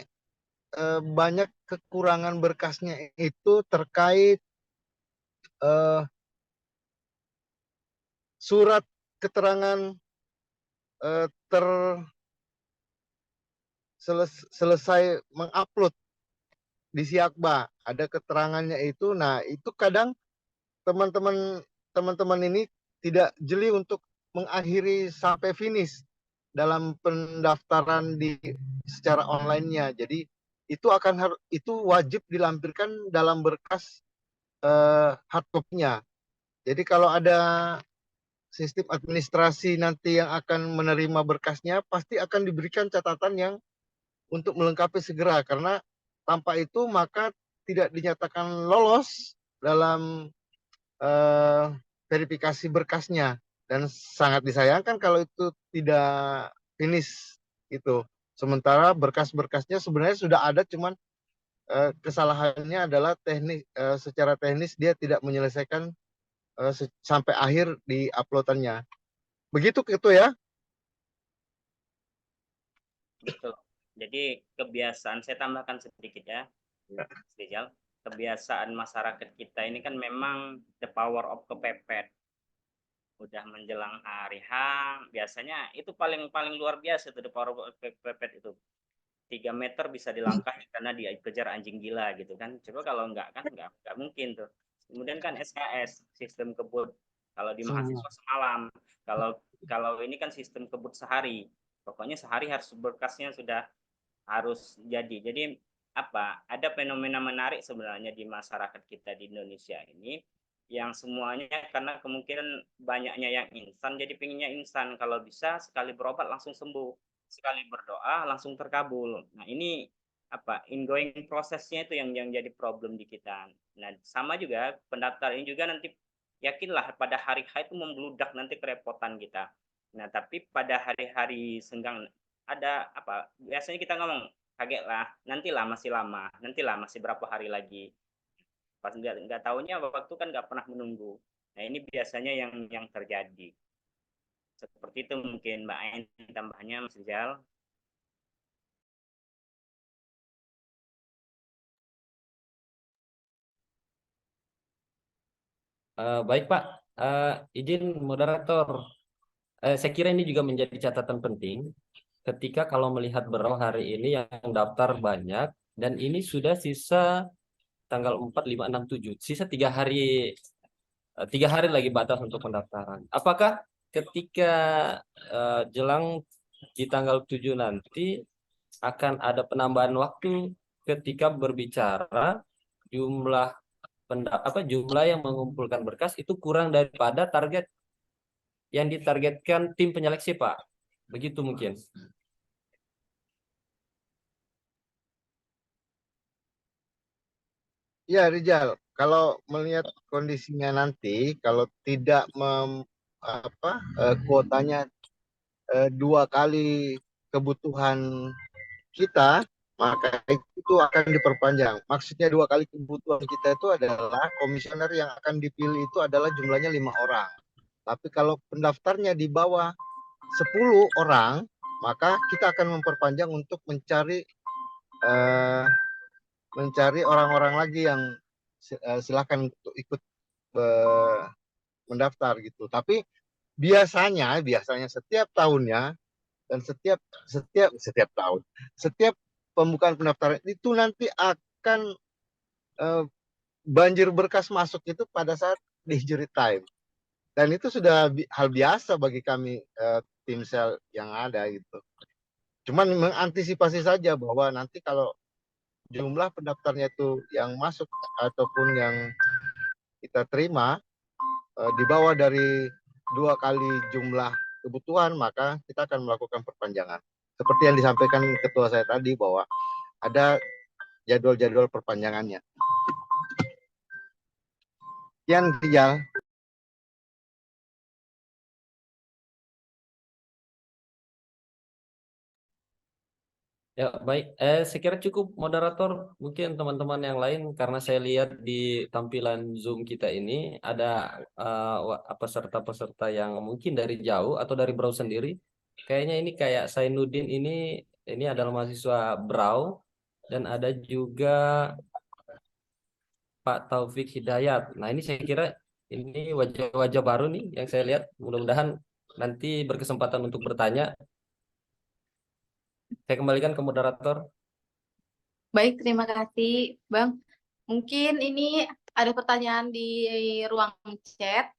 banyak kekurangan berkasnya itu terkait eh, surat keterangan eh, selesai mengupload di Siakba, ada keterangannya itu. Nah, itu kadang teman-teman ini tidak jeli untuk mengakhiri sampai finish dalam pendaftaran secara online-nya. Jadi itu wajib dilampirkan dalam berkas hard copy-nya. Jadi kalau ada sistem administrasi nanti yang akan menerima berkasnya, pasti akan diberikan catatan yang untuk melengkapi segera, karena tanpa itu maka tidak dinyatakan lolos dalam verifikasi berkasnya, dan sangat disayangkan kalau itu tidak finish itu. Sementara berkas-berkasnya sebenarnya sudah ada, cuman kesalahannya adalah secara teknis dia tidak menyelesaikan sampai akhir di uploadannya. Begitu gitu ya. Betul. Jadi kebiasaan, saya tambahkan sedikit ya, Mas Rizal. Kebiasaan masyarakat kita ini kan memang the power of kepepet. Udah menjelang hari H, biasanya itu paling luar biasa tuh the power of kepepet itu. 3 meter bisa dilangkahi karena dia kejar anjing gila gitu kan. Coba kalau enggak kan enggak mungkin tuh. Kemudian kan SKS, sistem kebut. Kalau di mahasiswa semalam. Kalau ini kan sistem kebut sehari. Pokoknya sehari harus berkasnya sudah harus jadi. Jadi apa? Ada fenomena menarik sebenarnya di masyarakat kita di Indonesia ini, yang semuanya karena kemungkinan banyaknya yang instan, jadi pinginnya instan. Kalau bisa sekali berobat langsung sembuh, sekali berdoa langsung terkabul. Nah ini apa, ingoing prosesnya itu yang jadi problem di kita. Nah sama juga pendaftar ini juga nanti yakinlah pada hari H itu membludak nanti kerepotan kita. Nah tapi pada hari-hari senggang ada apa, biasanya kita ngomong kaget lah, nantilah masih berapa hari lagi. Pas nggak tahunya waktu kan nggak pernah menunggu. Nah ini biasanya yang terjadi. Seperti itu mungkin Mbak Ain tambahnya, Mas Rizal. Baik Pak, izin moderator. Saya kira ini juga menjadi catatan penting ketika kalau melihat Berau hari ini yang daftar banyak, dan ini sudah sisa tanggal 4, 5, 6, 7, sisa 3 hari lagi batas untuk pendaftaran. Apakah ketika jelang di tanggal 7 nanti akan ada penambahan waktu ketika berbicara jumlah jumlah yang mengumpulkan berkas itu kurang daripada target yang ditargetkan tim penyeleksi, Pak? Begitu mungkin. Ya, Rizal, kalau melihat kondisinya nanti, kalau tidak kuotanya 2 kali kebutuhan kita, maka itu akan diperpanjang. Maksudnya 2 kali kebutuhan kita itu adalah komisioner yang akan dipilih itu adalah jumlahnya 5 orang. Tapi kalau pendaftarnya di bawah 10 orang, maka kita akan memperpanjang untuk mencari orang-orang lagi yang silakan untuk ikut mendaftar gitu. Tapi biasanya setiap tahunnya, dan setiap tahun, setiap pembukaan pendaftaran itu nanti akan eh, banjir berkas masuk itu pada saat di jury time, dan itu sudah hal biasa bagi kami tim sel yang ada gitu. Cuman mengantisipasi saja bahwa nanti kalau jumlah pendaftarnya itu yang masuk ataupun yang kita terima di bawah dari 2 kali jumlah kebutuhan, maka kita akan melakukan perpanjangan. Seperti yang disampaikan ketua saya tadi, bahwa ada jadwal-jadwal perpanjangannya. Yang Rijal. Ya, baik. Saya kira cukup moderator. Mungkin teman-teman yang lain, karena saya lihat di tampilan Zoom kita ini ada peserta-peserta yang mungkin dari jauh atau dari Brau sendiri. Kayaknya ini kayak Sainuddin ini adalah mahasiswa Brau dan ada juga Pak Taufik Hidayat. Nah, ini saya kira ini wajah-wajah baru nih yang saya lihat. Mudah-mudahan nanti berkesempatan untuk bertanya. Saya kembalikan ke moderator. Baik, terima kasih, Bang. Mungkin ini ada pertanyaan di ruang chat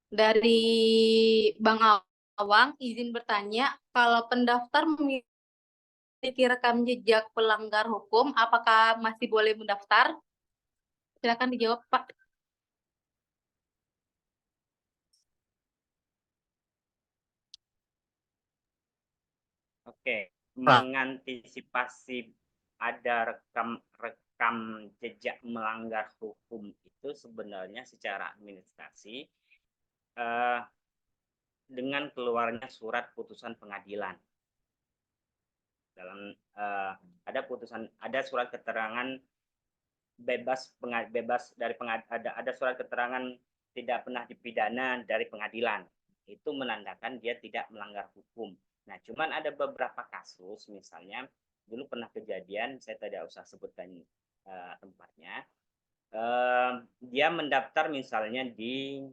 dari Bang Awang. Izin bertanya, kalau pendaftar memiliki rekam jejak pelanggar hukum, apakah masih boleh mendaftar? Silakan dijawab, Pak. Oke, Nah, mengantisipasi ada rekam jejak melanggar hukum itu sebenarnya secara administrasi eh, dengan keluarnya surat putusan pengadilan. Dalam ada surat keterangan bebas dari ada surat keterangan tidak pernah dipidana dari pengadilan. Itu menandakan dia tidak melanggar hukum. Nah, cuman ada beberapa kasus, misalnya dulu pernah kejadian, saya tidak usah sebutkan tempatnya. Dia mendaftar misalnya di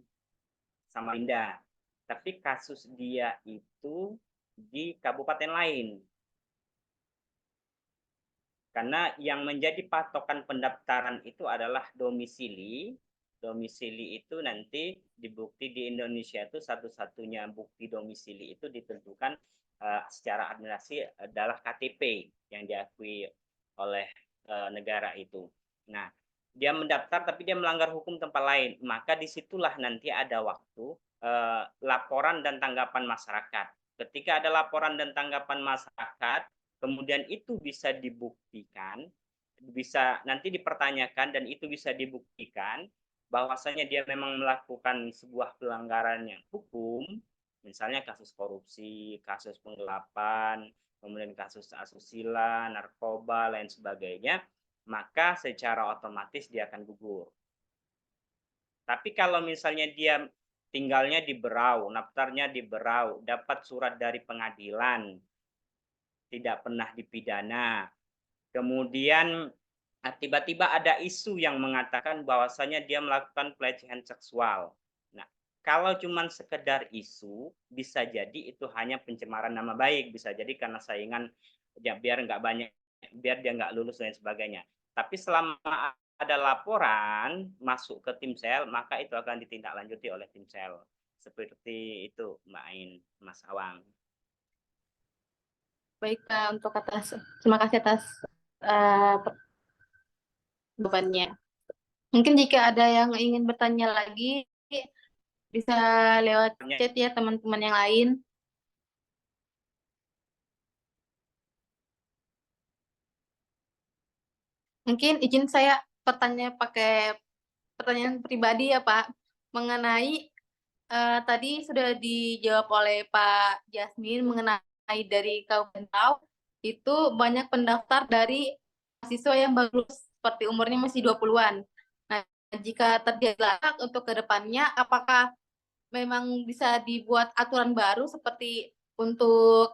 Samarinda, tapi kasus dia itu di kabupaten lain. Karena yang menjadi patokan pendaftaran itu adalah domisili. Domisili itu nanti dibukti di Indonesia itu satu-satunya bukti domisili itu ditentukan secara administrasi adalah KTP yang diakui oleh negara itu. Nah, dia mendaftar tapi dia melanggar hukum tempat lain, maka disitulah nanti ada waktu laporan dan tanggapan masyarakat. Ketika ada laporan dan tanggapan masyarakat, kemudian itu bisa dibuktikan, bisa nanti dipertanyakan dan itu bisa dibuktikan bahwasanya dia memang melakukan sebuah pelanggaran yang hukum, misalnya kasus korupsi, kasus penggelapan, kemudian kasus asusila, narkoba, lain sebagainya, maka secara otomatis dia akan gugur. Tapi kalau misalnya dia tinggalnya di Berau, daftarnya di Berau, dapat surat dari pengadilan, tidak pernah dipidana. Kemudian tiba-tiba ada isu yang mengatakan bahwasanya dia melakukan pelecehan seksual. Nah, kalau cuma sekedar isu, bisa jadi itu hanya pencemaran nama baik, bisa jadi karena saingan ya biar nggak banyak, biar dia nggak lulus dan sebagainya. Tapi selama ada laporan masuk ke tim sel, maka itu akan ditindaklanjuti oleh tim sel. Seperti itu, Mbak Ain, Mas Awang. Baik, untuk terima kasih atas uh, jawabannya. Mungkin jika ada yang ingin bertanya lagi, bisa lewat chat ya teman-teman yang lain. Mungkin izin saya pakai pertanyaan pribadi ya Pak, mengenai tadi sudah dijawab oleh Pak Jasmine mengenai dari Kabupaten Riau, itu banyak pendaftar dari mahasiswa yang baru seperti umurnya masih 20-an. Nah, jika terjadi untuk ke depannya, apakah memang bisa dibuat aturan baru seperti untuk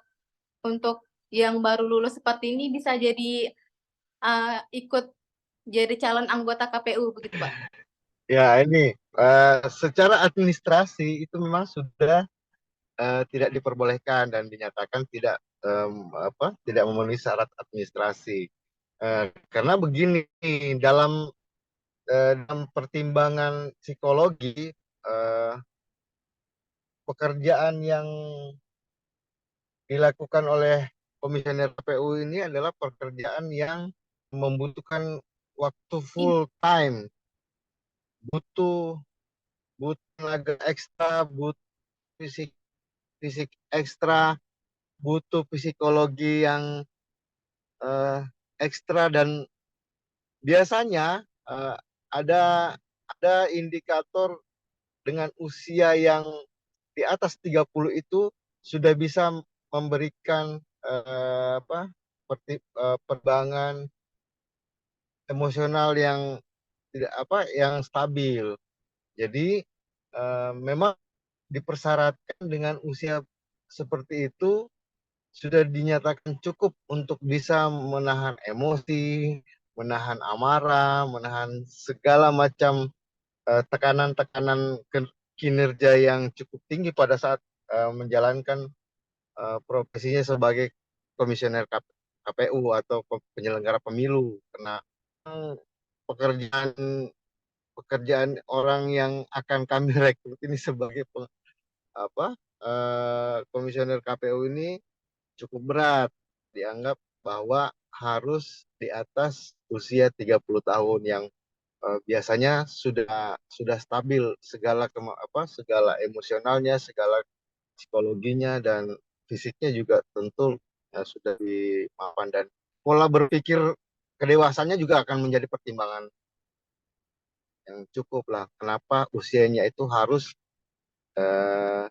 yang baru lulus seperti ini bisa jadi ikut jadi calon anggota KPU begitu Pak? ya ini secara administrasi itu memang sudah tidak diperbolehkan dan dinyatakan tidak memenuhi syarat administrasi. Karena begini, dalam pertimbangan psikologi, pekerjaan yang dilakukan oleh komisioner KPU ini adalah pekerjaan yang membutuhkan waktu full time, butuh tenaga ekstra, butuh fisik fisik ekstra, butuh psikologi yang ekstra, dan biasanya ada indikator dengan usia yang di atas 30 itu sudah bisa memberikan perkembangan emosional yang tidak yang stabil. Jadi memang dipersyaratkan dengan usia seperti itu sudah dinyatakan cukup untuk bisa menahan emosi, menahan amarah, menahan segala macam tekanan-tekanan kinerja yang cukup tinggi pada saat menjalankan profesinya sebagai komisioner KPU atau penyelenggara pemilu. Karena pekerjaan pekerjaan orang yang akan kami rekrut ini sebagai komisioner KPU ini cukup berat. Dianggap bahwa harus di atas usia 30 tahun yang biasanya sudah stabil segala segala emosionalnya, segala psikologinya dan fisiknya juga tentu sudah dimapan, dan pola berpikir kedewasannya juga akan menjadi pertimbangan yang cukup lah kenapa usianya itu harus eh,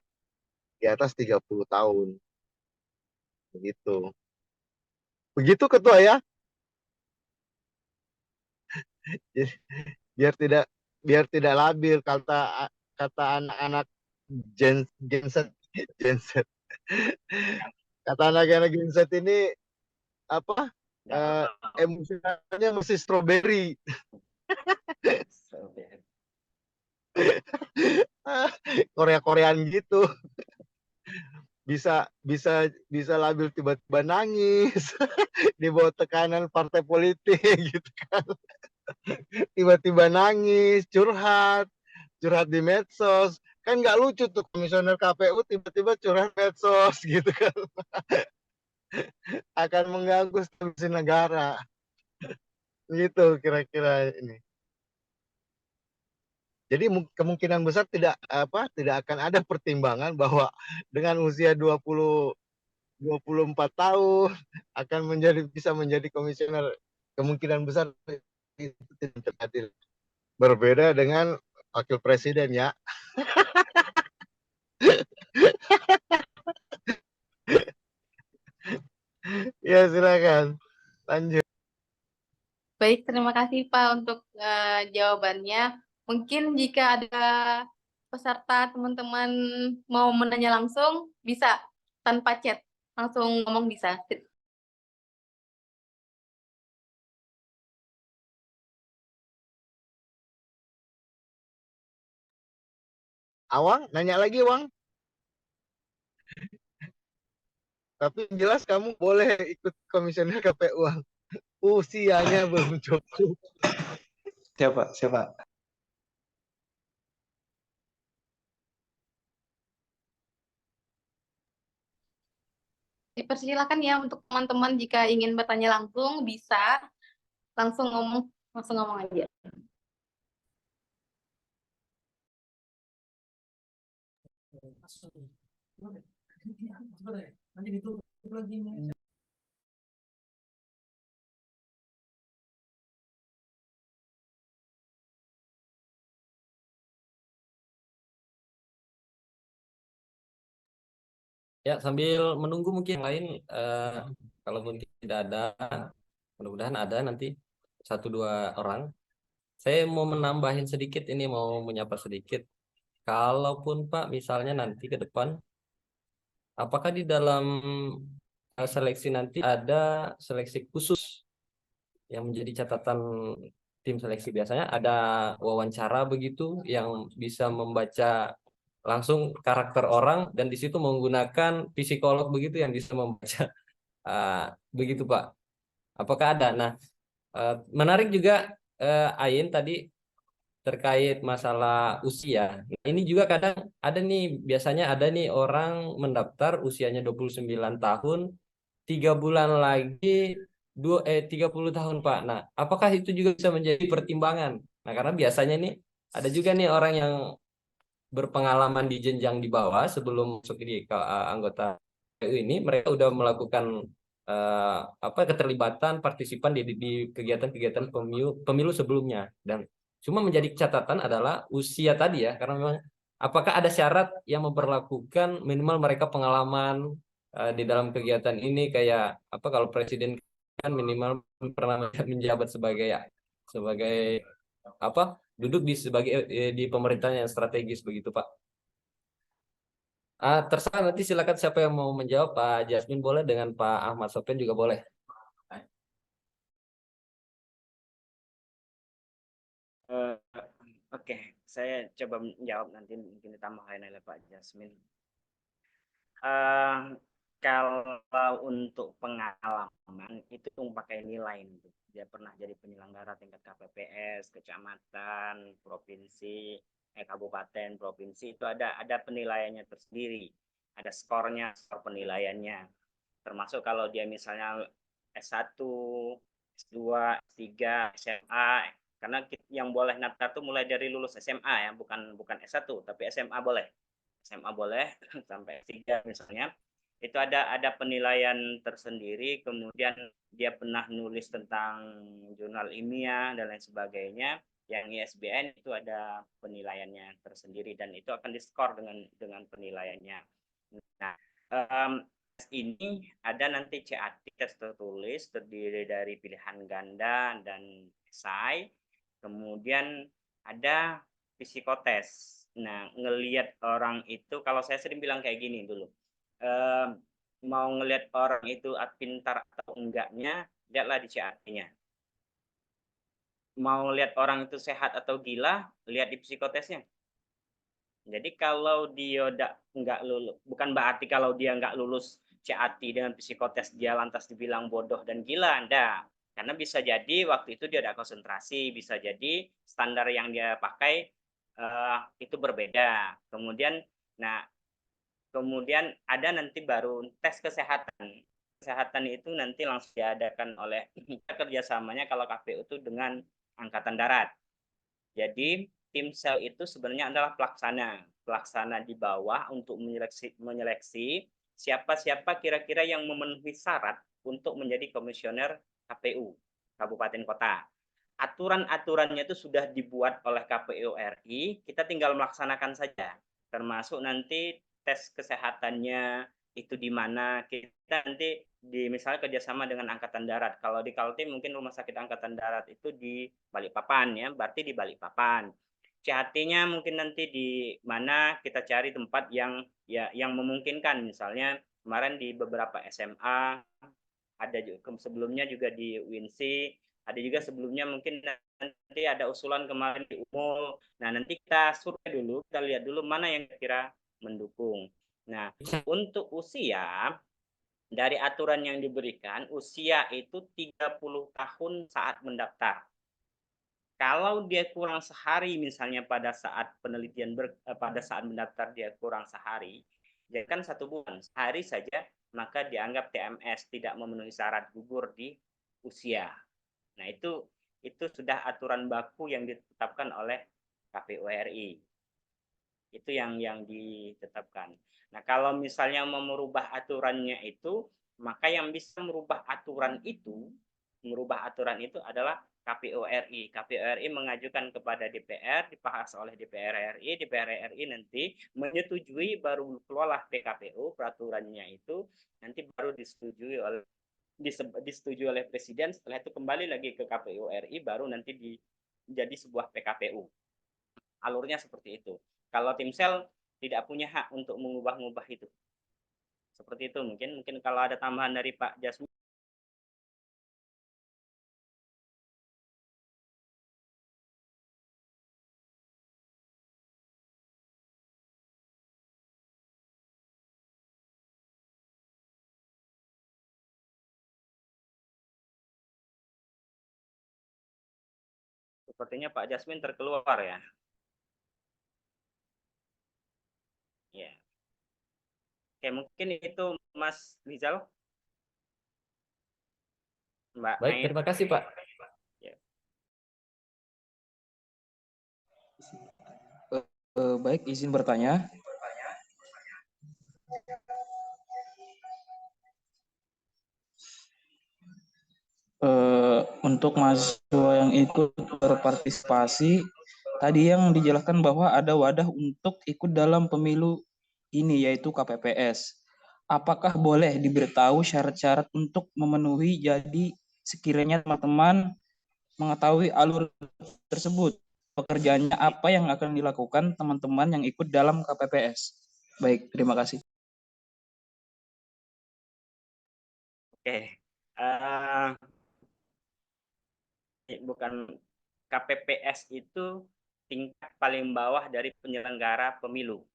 di atas 30 tahun begitu. Begitu ketua ya. Jadi, biar tidak labil kata kata anak-anak Gen Z. Gen Z. Kata anak-anak Gen Z ini apa? Emosionalnya masih strawberry. Korea-Koreaan gitu. Bisa labil tiba-tiba nangis di bawah tekanan partai politik gitu kan. Tiba-tiba nangis, curhat di medsos. Kan nggak lucu tuh komisioner KPU tiba-tiba curhat medsos gitu kan. Akan mengganggu stabilitas negara. Gitu kira-kira ini. Jadi kemungkinan besar tidak akan ada pertimbangan bahwa dengan usia 24 tahun akan bisa menjadi komisioner. Kemungkinan besar itu tidak terjadi. Berbeda dengan wakil presiden ya. Ya silakan lanjut. Baik, terima kasih Pak untuk jawabannya. Mungkin jika ada peserta teman-teman mau menanya langsung, bisa tanpa chat, langsung ngomong bisa. Awang, nanya lagi Wang. Tapi jelas kamu boleh ikut komisioner KPU. Usianya belum cukup. Siapa? Dipersilakan ya untuk teman-teman jika ingin bertanya langsung, bisa langsung ngomong aja. Ya, sambil menunggu mungkin yang lain, kalaupun tidak ada, mudah-mudahan ada nanti 1-2 orang. Saya mau menambahin sedikit ini, mau menyapa sedikit. Kalaupun Pak, misalnya nanti ke depan, apakah di dalam seleksi nanti ada seleksi khusus yang menjadi catatan tim seleksi? Biasanya ada wawancara begitu yang bisa membaca langsung karakter orang dan di situ menggunakan psikolog begitu yang bisa membaca begitu Pak. Apakah ada? Nah, menarik juga Ain tadi terkait masalah usia. Nah, ini juga kadang ada nih, biasanya ada nih orang mendaftar usianya 29 tahun, 3 bulan lagi 30 tahun Pak. Nah, apakah itu juga bisa menjadi pertimbangan? Nah, karena biasanya nih ada juga nih orang yang berpengalaman di jenjang di bawah sebelum masuk di anggota KPU ini, mereka udah melakukan keterlibatan partisipan di kegiatan-kegiatan pemilu sebelumnya, dan cuma menjadi catatan adalah usia tadi ya, karena memang apakah ada syarat yang memperlakukan minimal mereka pengalaman di dalam kegiatan ini, kayak kalau presiden kan minimal pernah menjabat sebagai apa duduk di di pemerintahan yang strategis begitu Pak. Terserah nanti silakan siapa yang mau menjawab, Pak Jasmine boleh, dengan Pak Ahmad Sofyan juga boleh. Oke, saya coba menjawab, nanti mungkin ditambahin oleh Pak Jasmine. Kalau untuk pengalaman itu pakai nilai nih. Dia pernah jadi penyelenggara tingkat KPPS, kecamatan, provinsi, kabupaten, provinsi, itu ada penilaiannya tersendiri. Ada skornya, skor penilaiannya. Termasuk kalau dia misalnya S1, S2, S3, SMA, karena yang boleh daftar itu mulai dari lulus SMA ya, bukan S1, tapi SMA boleh. SMA boleh sampai S3 misalnya. Itu ada penilaian tersendiri, kemudian dia pernah nulis tentang jurnal ilmiah dan lain sebagainya. Yang ISBN itu ada penilaiannya tersendiri dan itu akan diskor dengan penilaiannya. Nah, ini ada nanti CAT, tes tertulis, terdiri dari pilihan ganda dan esai. Kemudian ada psikotes. Nah, ngelihat orang itu, kalau saya sering bilang kayak gini dulu, mau ngelihat orang itu pintar atau enggaknya, lihatlah di CAT-nya. Mau lihat orang itu sehat atau gila, lihat di psikotesnya. Jadi kalau dia nggak lulus, bukan berarti kalau dia nggak lulus CAT dengan psikotes dia lantas dibilang bodoh dan gila, enggak. Karena bisa jadi waktu itu dia ada konsentrasi, bisa jadi standar yang dia pakai itu berbeda. Kemudian ada nanti baru tes kesehatan. Kesehatan itu nanti langsung diadakan oleh kerjasamanya kalau KPU itu dengan Angkatan Darat. Jadi tim sel itu sebenarnya adalah pelaksana di bawah untuk menyeleksi siapa kira-kira yang memenuhi syarat untuk menjadi komisioner KPU Kabupaten Kota. Aturan-aturannya itu sudah dibuat oleh KPU RI, kita tinggal melaksanakan saja. Termasuk nanti tes kesehatannya itu di mana, kita nanti misalnya kerjasama dengan Angkatan Darat. Kalau di Kaltim mungkin Rumah Sakit Angkatan Darat itu di Balikpapan ya, berarti di Balikpapan. CHT-nya mungkin nanti di mana, kita cari tempat yang memungkinkan. Misalnya kemarin di beberapa SMA, ada juga sebelumnya juga di UINSI, ada juga sebelumnya mungkin nanti ada usulan kemarin di UMUL. Nah, nanti kita survei dulu, kita lihat dulu mana yang kira mendukung. Nah, untuk usia, dari aturan yang diberikan, usia itu 30 tahun saat mendaftar. Kalau dia kurang sehari misalnya pada saat penelitian pada saat mendaftar dia kurang sehari, jadi kan 1 bulan, sehari saja, maka dianggap TMS, tidak memenuhi syarat gugur di usia. Nah, itu sudah aturan baku yang ditetapkan oleh KPU RI. Itu yang ditetapkan. Nah, kalau misalnya mau merubah aturannya itu, maka yang bisa merubah aturan itu adalah KPU RI. KPU RI mengajukan kepada DPR, dibahas oleh DPR RI, DPR RI nanti menyetujui, baru keluarlah PKPU, peraturannya itu nanti baru disetujui oleh Presiden. Setelah itu kembali lagi ke KPU RI, baru nanti jadi sebuah PKPU. Alurnya seperti itu. Kalau tim sel tidak punya hak untuk mengubah-ubah itu. Seperti itu. Mungkin kalau ada tambahan dari Pak Jasmine. Sepertinya Pak Jasmine terkeluar ya. Ya. Oke, mungkin itu Mas Rizal. Mbak Baik, Ain. terima kasih Pak. Ya. Baik, izin bertanya. Untuk mahasiswa yang ikut berpartisipasi, tadi yang dijelaskan bahwa ada wadah untuk ikut dalam pemilu ini, yaitu KPPS. Apakah boleh diberitahu syarat-syarat untuk memenuhi jadi sekiranya teman-teman mengetahui alur tersebut, pekerjaannya apa yang akan dilakukan teman-teman yang ikut dalam KPPS. Baik, terima kasih. Oke. Bukan KPPS itu tingkat paling bawah dari penyelenggara pemilu.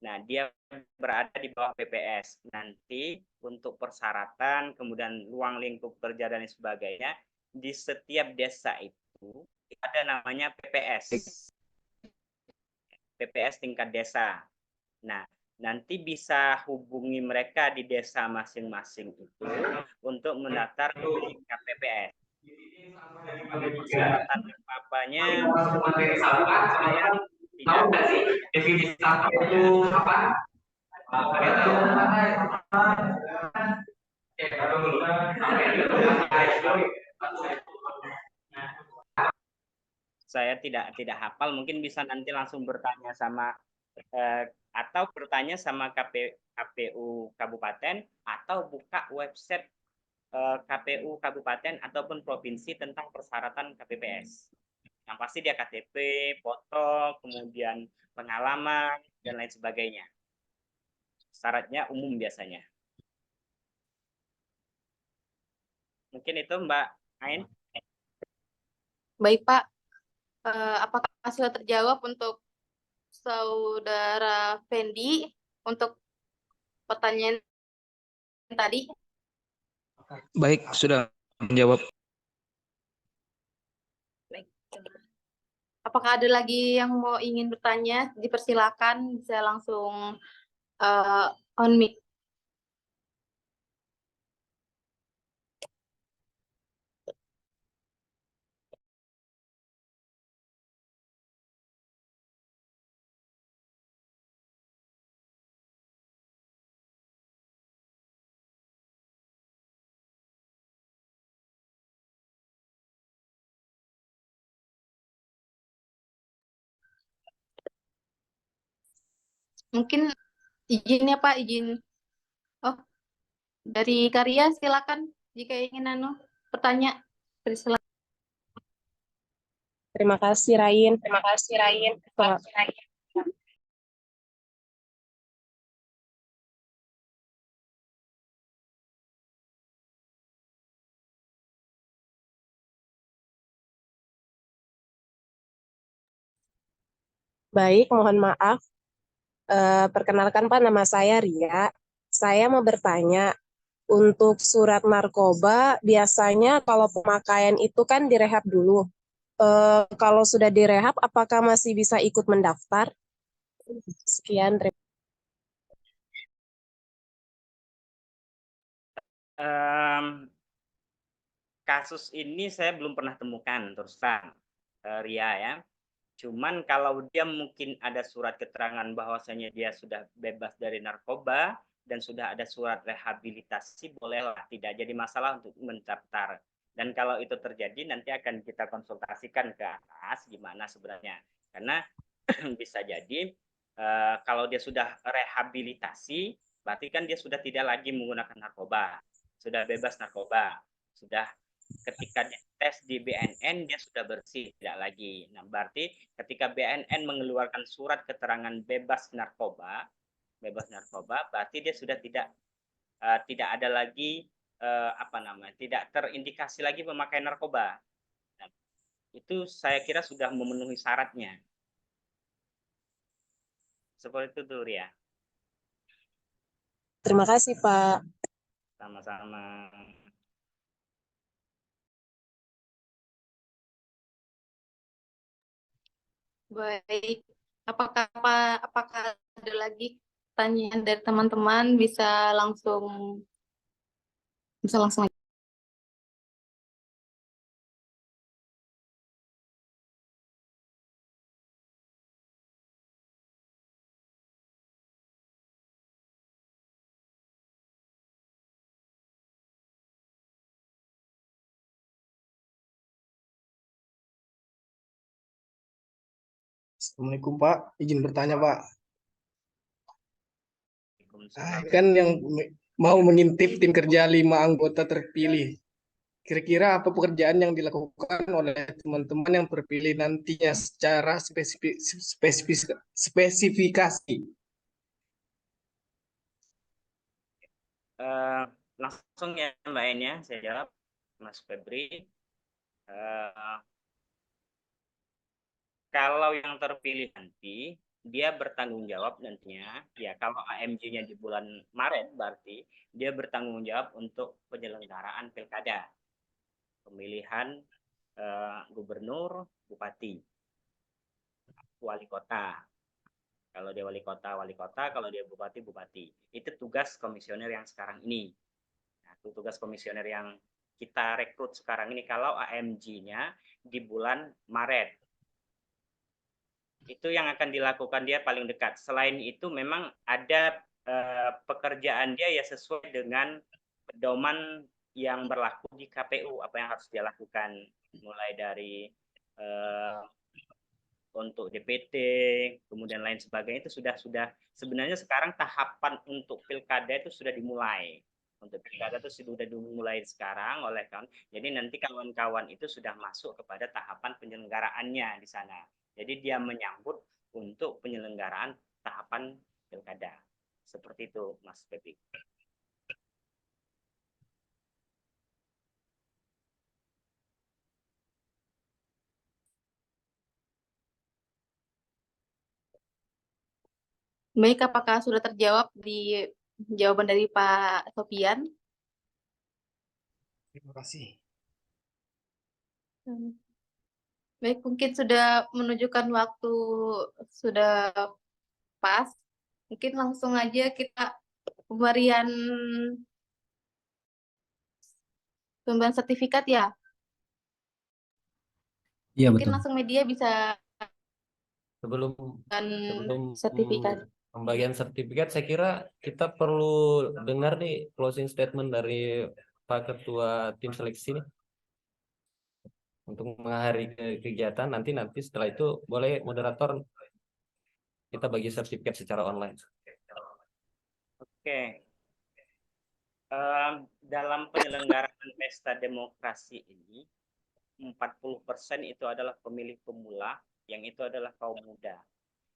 Nah, dia berada di bawah PPS. Nanti untuk persyaratan, kemudian ruang lingkup kerja dan sebagainya, di setiap desa itu ada namanya PPS. PPS tingkat desa. Nah, nanti bisa hubungi mereka di desa masing-masing itu untuk mendaftar di KPPS. Kalau persyaratan apa-apanya, saya tidak saya tidak hafal, mungkin bisa nanti langsung bertanya sama atau bertanya sama KPU Kabupaten atau buka website KPU Kabupaten ataupun provinsi tentang persyaratan KPPS. Yang pasti dia KTP, foto, kemudian pengalaman dan lain sebagainya. Syaratnya umum biasanya. Mungkin itu Mbak Ain. Baik, Pak. Apakah sudah terjawab untuk Saudara Fendi untuk pertanyaan tadi? Baik, sudah menjawab. Baik. Apakah ada lagi yang mau ingin bertanya? Dipersilakan, bisa langsung on mic. Mungkin izin ya Pak, izin. Oh, dari Karya silakan jika ingin bertanya. Silakan. Terima kasih, Rain. Terima kasih, Rain. Baik, mohon maaf. Perkenalkan Pak, nama saya Ria. Saya mau bertanya, untuk surat narkoba biasanya kalau pemakaian itu kan direhab dulu. Kalau sudah direhab, apakah masih bisa ikut mendaftar? Sekian, terima Kasus ini saya belum pernah temukan terus terang, Ria ya. Cuman kalau dia mungkin ada surat keterangan bahwasanya dia sudah bebas dari narkoba dan sudah ada surat rehabilitasi, bolehlah, tidak jadi masalah untuk mendaftar. Dan kalau itu terjadi nanti akan kita konsultasikan ke atas gimana sebenarnya. Karena bisa jadi kalau dia sudah rehabilitasi, berarti kan dia sudah tidak lagi menggunakan narkoba, sudah bebas narkoba, sudah ketika tes di BNN dia sudah bersih, tidak lagi. Nah, berarti ketika BNN mengeluarkan surat keterangan bebas narkoba, berarti dia sudah tidak ada lagi tidak terindikasi lagi memakai narkoba. Nah, itu saya kira sudah memenuhi syaratnya. Seperti itu tuh, Ria. Terima kasih, Pak. Sama-sama. Baik. Apakah ada lagi pertanyaan dari teman-teman? Bisa langsung. Assalamualaikum Pak, izin bertanya Pak. Waalaikumsalam. Kan yang mau mengintip tim kerja 5 anggota terpilih. kira-kira apa pekerjaan yang dilakukan oleh teman-teman yang terpilih nantinya secara spesifikasi? Langsung ya Mbak En ya, saya jawab Mas Febri. Kalau yang terpilih nanti, dia bertanggung jawab nantinya, ya kalau AMJ-nya di bulan Maret berarti dia bertanggung jawab untuk penyelenggaraan pilkada, pemilihan gubernur, bupati, wali kota. Kalau dia wali kota, kalau dia bupati, bupati. Itu tugas komisioner yang sekarang ini. Nah, itu tugas komisioner yang kita rekrut sekarang ini kalau AMG-nya di bulan Maret. Itu yang akan dilakukan dia paling dekat. Selain itu memang ada pekerjaan dia ya sesuai dengan pedoman yang berlaku di KPU, apa yang harus dia lakukan, mulai dari untuk DPT, kemudian lain sebagainya, itu sudah sebenarnya sekarang tahapan untuk pilkada itu sudah dimulai. Untuk pilkada itu sudah dimulai sekarang oleh kawan. Jadi nanti kawan-kawan itu sudah masuk kepada tahapan penyelenggaraannya di sana. Jadi dia menyambut untuk penyelenggaraan tahapan pilkada. Seperti itu, Mas Pepi. Baik, apakah sudah terjawab di jawaban dari Pak Sofian? Terima kasih. Baik, mungkin sudah menunjukkan waktu sudah pas. Mungkin langsung aja kita pemberian sertifikat ya. Iya Mungkin betul. langsung media bisa Sebelum sertifikat. pembagian sertifikat, saya kira kita perlu dengar nih closing statement dari Pak Ketua Tim Seleksi nih untuk mengakhiri kegiatan. Nanti setelah itu boleh moderator kita bagi sertifikat secara online. Oke. Dalam penyelenggaraan pesta demokrasi ini, 40% itu adalah pemilih pemula, yang itu adalah kaum muda.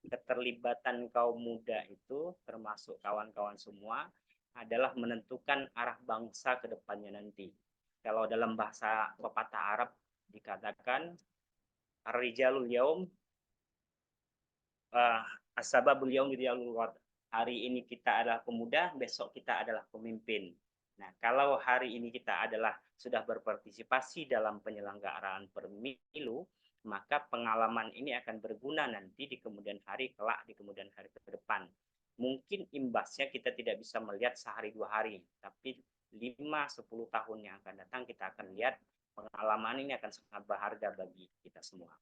Keterlibatan kaum muda itu, termasuk kawan-kawan semua, adalah menentukan arah bangsa ke depannya nanti. Kalau dalam bahasa pepatah Arab dikatakan, Ar-rijalul yaum, as-sababul yaum hari ini kita adalah pemuda, besok kita adalah pemimpin. Nah, kalau hari ini kita adalah sudah berpartisipasi dalam penyelenggaraan pemilu, maka pengalaman ini akan berguna nanti di kemudian hari, kelak di kemudian hari ke depan. Mungkin imbasnya kita tidak bisa melihat sehari dua hari, tapi 5-10 tahun yang akan datang kita akan lihat pengalaman ini akan sangat berharga bagi kita semua.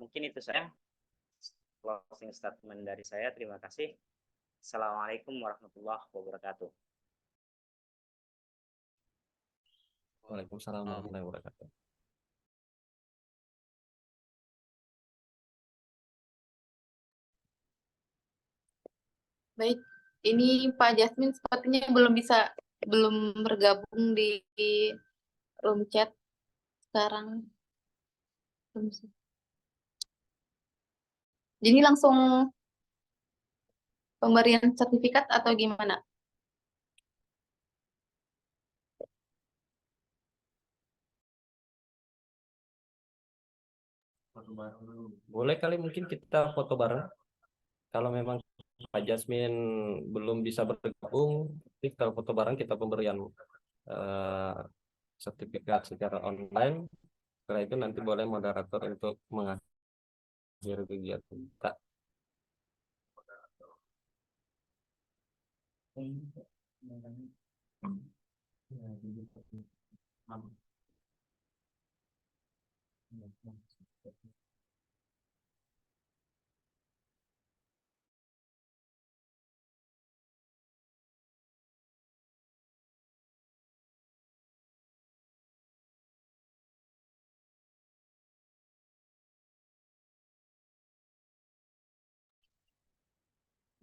Mungkin itu saya closing statement dari saya. Terima kasih. Assalamualaikum warahmatullahi wabarakatuh. Waalaikumsalam warahmatullahi wabarakatuh. Baik, ini Pak Jasmine sepertinya belum bergabung di room chat sekarang. Jadi langsung pemberian sertifikat atau gimana? Boleh kali mungkin kita foto bareng. Kalau memang Pak Jasmine belum bisa bergabung, tapi kalau foto bareng kita pemberian sertifikat secara online. Setelah itu nanti boleh moderator untuk mengakhiri kegiatan kita.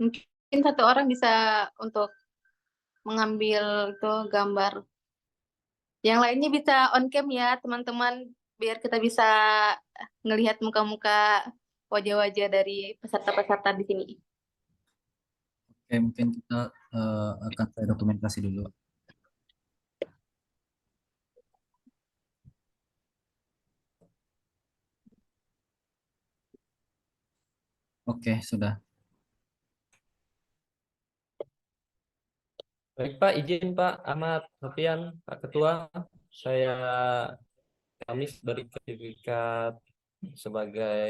Mungkin satu orang bisa untuk mengambil itu gambar Yang lainnya bisa on cam ya, teman-teman, biar kita bisa ngelihat muka-muka wajah-wajah dari peserta-peserta di sini. Oke, mungkin kita akan saya dokumentasi dulu. Oke, sudah. Baik Pak, izin Pak Ahmad Sofian, Pak Ketua, kami beri sertifikat sebagai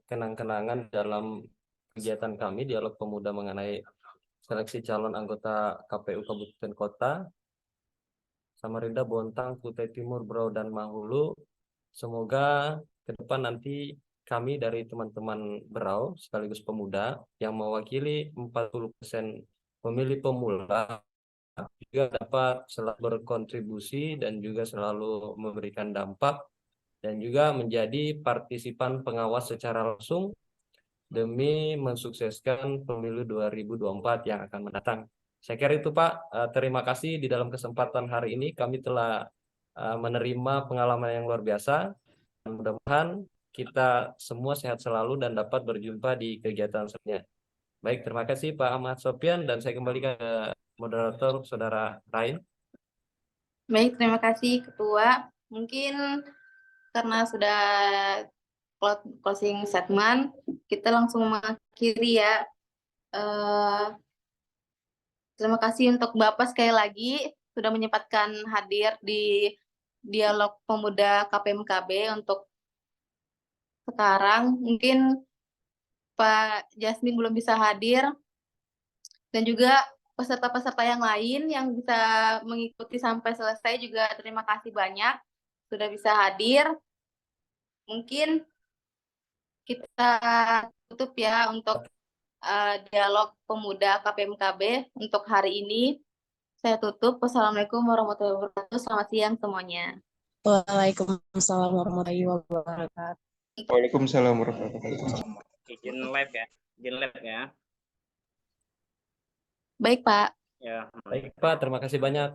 kenang-kenangan dalam kegiatan kami dialog pemuda mengenai seleksi calon anggota KPU Kabupaten Kota Samarinda, Bontang, Kutai Timur, Berau, dan Mahulu. Semoga ke depan nanti kami dari teman-teman Berau sekaligus pemuda yang mewakili 40% pemilih pemula juga dapat selalu berkontribusi dan juga selalu memberikan dampak dan juga menjadi partisipan pengawas secara langsung demi mensukseskan pemilu 2024 yang akan mendatang. Saya kira itu Pak. Terima kasih di dalam kesempatan hari ini kami telah menerima pengalaman yang luar biasa. Mudah-mudahan kita semua sehat selalu dan dapat berjumpa di kegiatan selanjutnya. Baik, terima kasih Pak Ahmad Sofian dan saya kembalikan ke moderator Saudara Rain. Baik, terima kasih Ketua. Mungkin karena sudah closing statement, kita langsung mengakhiri ya. Terima kasih untuk Bapak sekali lagi sudah menyempatkan hadir di dialog pemuda KPMKB untuk sekarang. Mungkin Pak Jasmine belum bisa hadir dan juga peserta-peserta yang lain yang bisa mengikuti sampai selesai juga terima kasih banyak sudah bisa hadir. Mungkin kita tutup ya untuk dialog pemuda KPMKB untuk hari ini. Saya tutup. Wassalamualaikum warahmatullahi wabarakatuh. Selamat siang semuanya. Waalaikumsalam warahmatullahi wabarakatuh. Waalaikumsalam warahmatullahi wabarakatuh. Izin live ya. Izin live ya. Baik, Pak. Ya. Baik Pak, terima kasih banyak.